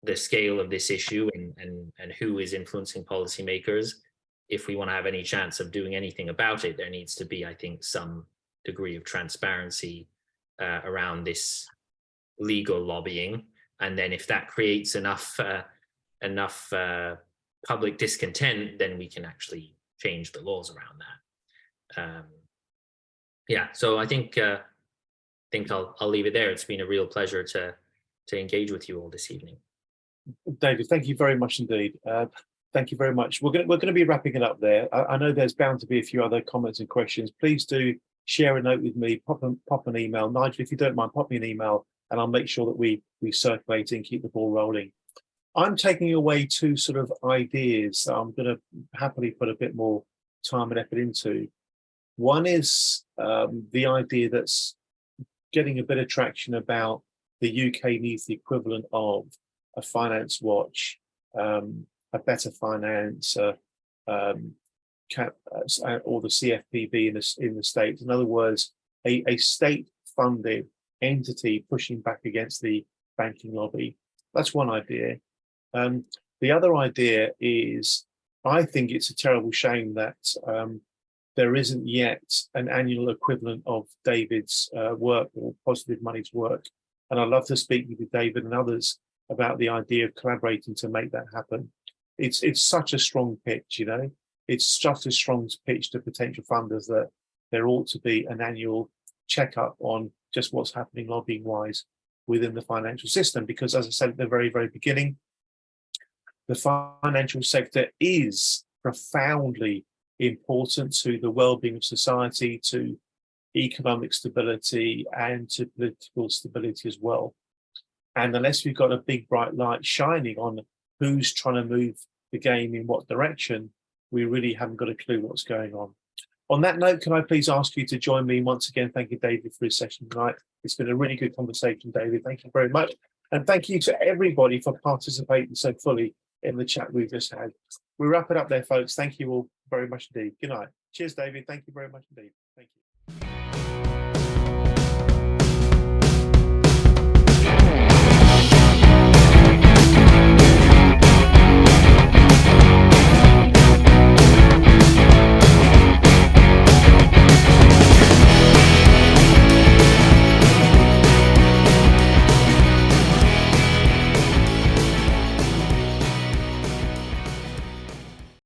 the scale of this issue and who is influencing policymakers. If we want to have any chance of doing anything about it, there needs to be, I think, some degree of transparency around this legal lobbying. And then if that creates enough public discontent, then we can actually change the laws around that. So I think I'll leave it there. It's been a real pleasure to engage with you all this evening. David, thank you very much indeed. Thank you very much. We're going to be wrapping it up there. I know there's bound to be a few other comments and questions. Please do share a note with me, pop an email. Nigel, if you don't mind, pop me an email, and I'll make sure that we circulate and keep the ball rolling. I'm taking away two sort of ideas that I'm going to happily put a bit more time and effort into. One is the idea that's getting a bit of traction about the UK needs the equivalent of a Finance Watch, a Better Finance, or the CFPB in the States. In other words, a state-funded entity pushing back against the banking lobby. That's one idea. The other idea is, I think it's a terrible shame that there isn't yet an annual equivalent of David's work, or Positive Money's work. And I'd love to speak with David and others about the idea of collaborating to make that happen. It's such a strong pitch, it's just a strong pitch to potential funders that there ought to be an annual checkup on just what's happening lobbying wise within the financial system. Because as I said at the very, very beginning, the financial sector is profoundly important to the well-being of society, to economic stability, and to political stability as well. And unless we've got a big bright light shining on who's trying to move the game in what direction, we really haven't got a clue what's going on. On that note, can I please ask you to join me once again? Thank you, David, for his session tonight. It's been a really good conversation, David. Thank you very much. And thank you to everybody for participating so fully in the chat we've just had. We wrap it up there, folks. Thank you all very much indeed. Good night. Cheers, David. Thank you very much indeed.